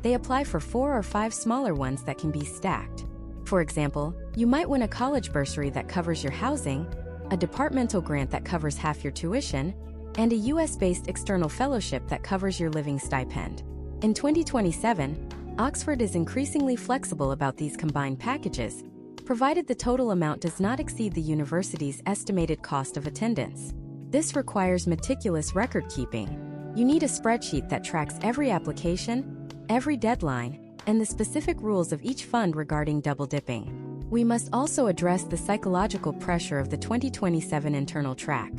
they apply for 4 or 5 smaller ones that can be stacked. For example, you might win a college bursary that covers your housing, a departmental grant that covers half your tuition, and a US-based external fellowship that covers your living stipend. In 2027, Oxford is increasingly flexible about these combined packages, provided the total amount does not exceed the university's estimated cost of attendance. This requires meticulous record-keeping. You need a spreadsheet that tracks every application, every deadline, and the specific rules of each fund regarding double-dipping. We must also address the psychological pressure of the 2027 internal track.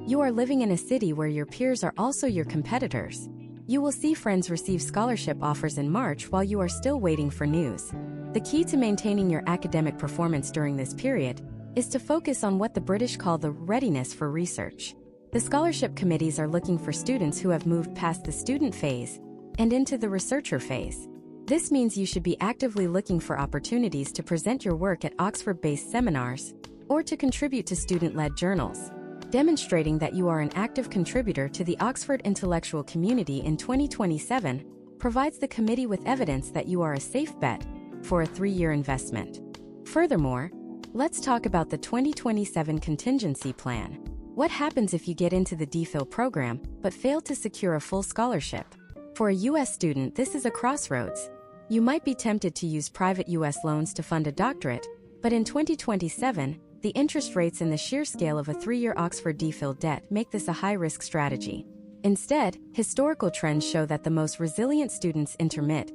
You are living in a city where your peers are also your competitors. You will see friends receive scholarship offers in March while you are still waiting for news. The key to maintaining your academic performance during this period is to focus on what the British call the readiness for research. The scholarship committees are looking for students who have moved past the student phase and into the researcher phase. This means you should be actively looking for opportunities to present your work at Oxford-based seminars or to contribute to student-led journals. Demonstrating that you are an active contributor to the Oxford intellectual community in 2027 provides the committee with evidence that you are a safe bet for a 3-year investment. Furthermore, let's talk about the 2027 contingency plan. What happens if you get into the DPhil program but fail to secure a full scholarship? For a US student, this is a crossroads. You might be tempted to use private US loans to fund a doctorate, but in 2027, the interest rates and the sheer scale of a 3-year Oxford DPhil debt make this a high-risk strategy. Instead, historical trends show that the most resilient students intermit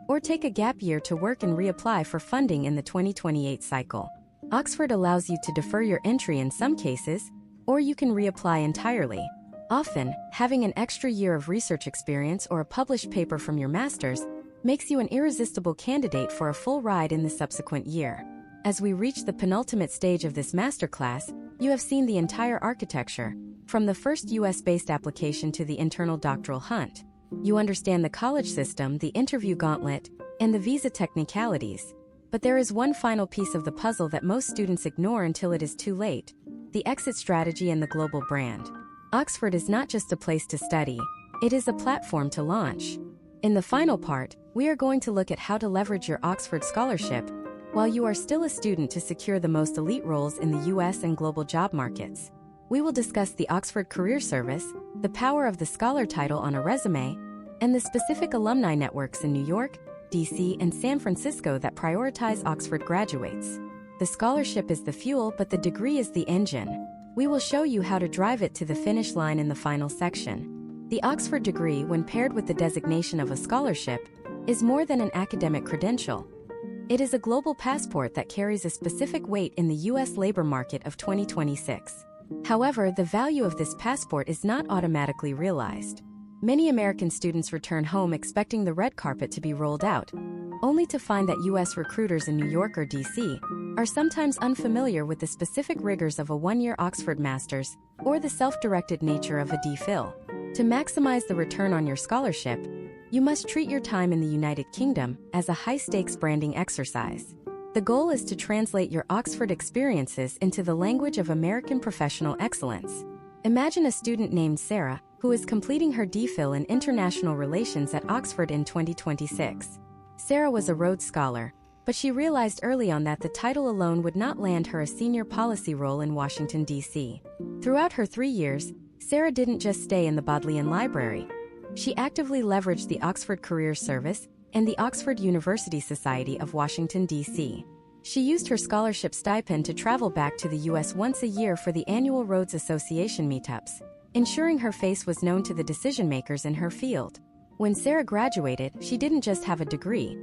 or take a gap year to work and reapply for funding in the 2028 cycle. Oxford allows you to defer your entry in some cases, or you can reapply entirely. Often, having an extra year of research experience or a published paper from your master's makes you an irresistible candidate for a full ride in the subsequent year. As we reach the penultimate stage of this masterclass, you have seen the entire architecture, from the first US-based application to the internal doctoral hunt. You understand the college system, the interview gauntlet, and the visa technicalities. But there is one final piece of the puzzle that most students ignore until it is too late: the exit strategy and the global brand. Oxford is not just a place to study, it is a platform to launch. In the final part, we are going to look at how to leverage your Oxford scholarship while you are still a student to secure the most elite roles in the US and global job markets. We will discuss the Oxford Career Service, the power of the scholar title on a resume, and the specific alumni networks in New York, DC, and San Francisco that prioritize Oxford graduates. The scholarship is the fuel, but the degree is the engine. We will show you how to drive it to the finish line in the final section. The Oxford degree, when paired with the designation of a scholarship, is more than an academic credential. It is a global passport that carries a specific weight in the US labor market of 2026. However, the value of this passport is not automatically realized. Many American students return home expecting the red carpet to be rolled out, only to find that US recruiters in New York or DC are sometimes unfamiliar with the specific rigors of a 1-year Oxford master's or the self-directed nature of a DPhil. To maximize the return on your scholarship, you must treat your time in the United Kingdom as a high-stakes branding exercise. The goal is to translate your Oxford experiences into the language of American professional excellence. Imagine a student named Sarah, who is completing her DPhil in International Relations at Oxford in 2026. Sarah was a Rhodes Scholar, but she realized early on that the title alone would not land her a senior policy role in Washington, D.C. Throughout her 3 years, Sarah didn't just stay in the Bodleian Library. She actively leveraged the Oxford Career Service and the Oxford University Society of Washington, D.C. She used her scholarship stipend to travel back to the U.S. once a year for the annual Rhodes Association meetups, ensuring her face was known to the decision-makers in her field. When Sarah graduated, she didn't just have a degree.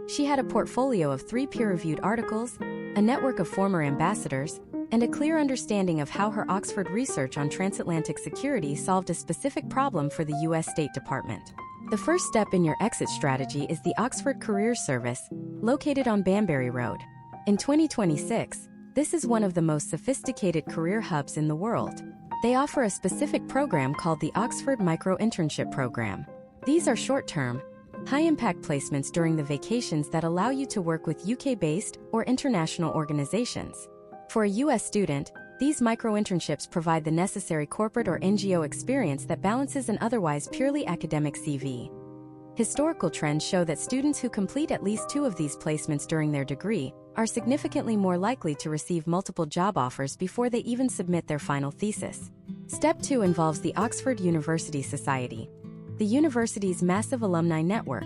She had a portfolio of 3 peer-reviewed articles, a network of former ambassadors, and a clear understanding of how her Oxford research on transatlantic security solved a specific problem for the U.S. State Department. The first step in your exit strategy is the Oxford Careers Service, located on Banbury Road. In 2026, this is one of the most sophisticated career hubs in the world. They offer a specific program called the Oxford Micro-Internship Program. These are short-term, high-impact placements during the vacations that allow you to work with UK-based or international organizations. For a U.S. student, these micro-internships provide the necessary corporate or NGO experience that balances an otherwise purely academic CV. Historical trends show that students who complete at least 2 of these placements during their degree are significantly more likely to receive multiple job offers before they even submit their final thesis. Step 2 involves the Oxford University Society, the university's massive alumni network.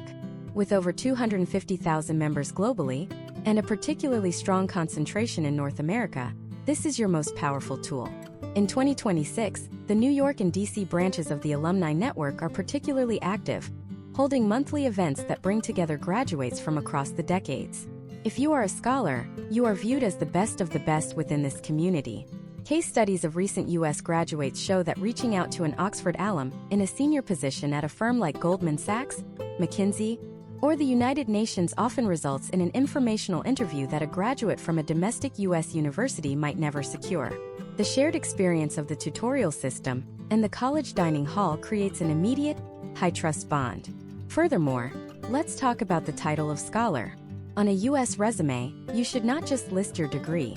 With over 250,000 members globally, and a particularly strong concentration in North America, this is your most powerful tool. In 2026, the New York and DC branches of the alumni network are particularly active, holding monthly events that bring together graduates from across the decades. If you are a scholar, you are viewed as the best of the best within this community. Case studies of recent U.S. graduates show that reaching out to an Oxford alum in a senior position at a firm like Goldman Sachs, McKinsey, or the United Nations often results in an informational interview that a graduate from a domestic U.S. university might never secure. The shared experience of the tutorial system and the college dining hall creates an immediate, high-trust bond. Furthermore, let's talk about the title of scholar. On a U.S. resume, you should not just list your degree.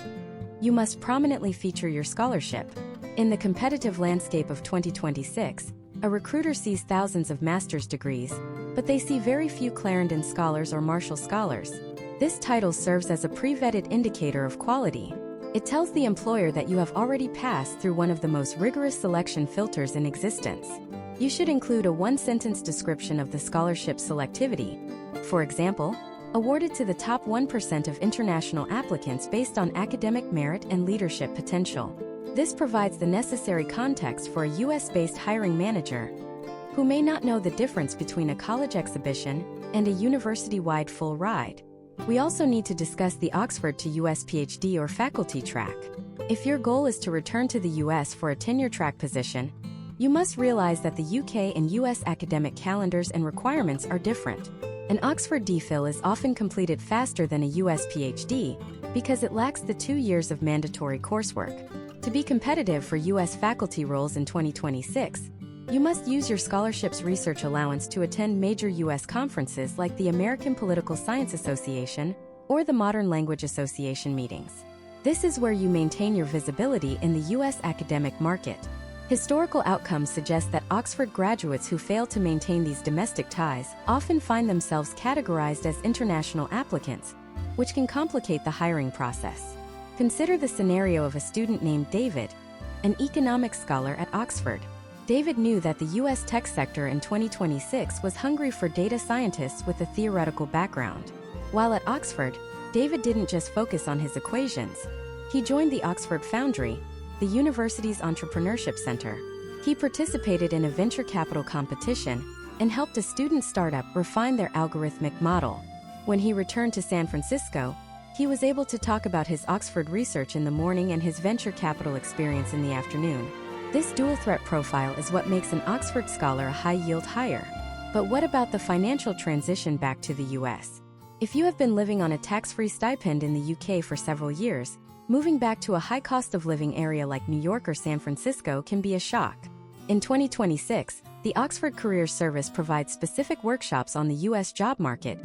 You must prominently feature your scholarship. In the competitive landscape of 2026, a recruiter sees thousands of master's degrees, but they see very few Clarendon Scholars or Marshall Scholars. This title serves as a pre-vetted indicator of quality. It tells the employer that you have already passed through one of the most rigorous selection filters in existence. You should include a 1-sentence description of the scholarship's selectivity. For example, awarded to the top 1% of international applicants based on academic merit and leadership potential. This provides the necessary context for a US-based hiring manager who may not know the difference between a college exhibition and a university-wide full ride. We also need to discuss the Oxford to US PhD or faculty track. If your goal is to return to the US for a tenure track position, you must realize that the UK and US academic calendars and requirements are different. An Oxford DPhil is often completed faster than a US PhD because it lacks the 2 years of mandatory coursework. To be competitive for US faculty roles in 2026, you must use your scholarship's research allowance to attend major US conferences like the American Political Science Association or the Modern Language Association meetings. This is where you maintain your visibility in the US academic market. Historical outcomes suggest that Oxford graduates who fail to maintain these domestic ties often find themselves categorized as international applicants, which can complicate the hiring process. Consider the scenario of a student named David, an economics scholar at Oxford. David knew that the U.S. tech sector in 2026 was hungry for data scientists with a theoretical background. While at Oxford, David didn't just focus on his equations. He joined the Oxford Foundry, the university's entrepreneurship center. He participated in a venture capital competition and helped a student startup refine their algorithmic model. When he returned to San Francisco, he was able to talk about his Oxford research in the morning and his venture capital experience in the afternoon. This dual threat profile is what makes an Oxford scholar a high-yield hire. But what about the financial transition back to the US? If you have been living on a tax-free stipend in the UK for several years, moving back to a high cost of living area like New York or San Francisco can be a shock. In 2026, the Oxford Careers Service provides specific workshops on the U.S. job market,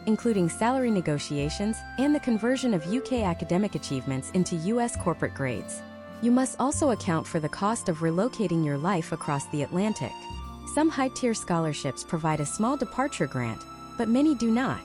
including salary negotiations and the conversion of UK academic achievements into U.S. corporate grades. You must also account for the cost of relocating your life across the Atlantic. Some high-tier scholarships provide a small departure grant, but many do not.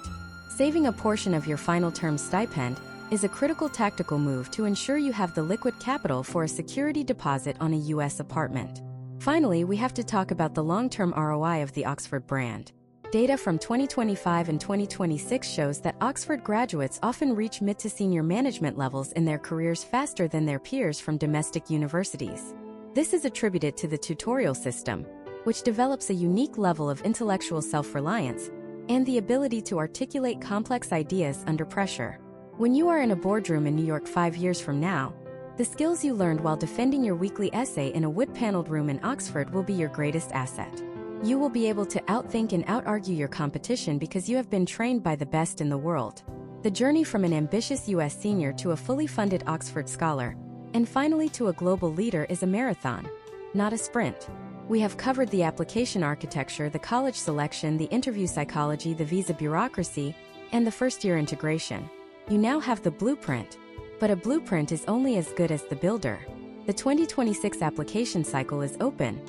Saving a portion of your final term stipend is a critical tactical move to ensure you have the liquid capital for a security deposit on a U.S. apartment. Finally, we have to talk about the long-term ROI of the Oxford brand. Data from 2025 and 2026 shows that Oxford graduates often reach mid to senior management levels in their careers faster than their peers from domestic universities. This is attributed to the tutorial system, which develops a unique level of intellectual self-reliance and the ability to articulate complex ideas under pressure. When you are in a boardroom in New York 5 years from now, the skills you learned while defending your weekly essay in a wood-paneled room in Oxford will be your greatest asset. You will be able to outthink and out-argue your competition because you have been trained by the best in the world. The journey from an ambitious U.S. senior to a fully funded Oxford scholar, and finally to a global leader, is a marathon, not a sprint. We have covered the application architecture, the college selection, the interview psychology, the visa bureaucracy, and the first-year integration. You now have the blueprint. But a blueprint is only as good as the builder. The 2026 application cycle is open,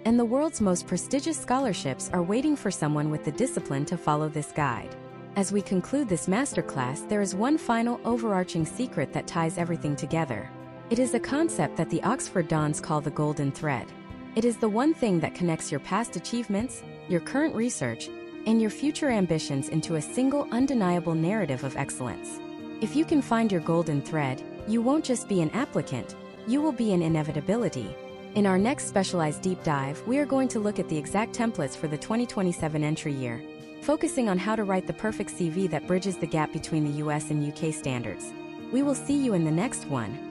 and the world's most prestigious scholarships are waiting for someone with the discipline to follow this guide. As we conclude this masterclass, there is one final overarching secret that ties everything together. It is a concept that the Oxford Dons call the golden thread. It is the one thing that connects your past achievements, your current research, and your future ambitions into a single undeniable narrative of excellence. If you can find your golden thread, you won't just be an applicant, you will be an inevitability. In our next specialized deep dive, we are going to look at the exact templates for the 2027 entry year, focusing on how to write the perfect CV that bridges the gap between the US and UK standards. We will see you in the next one.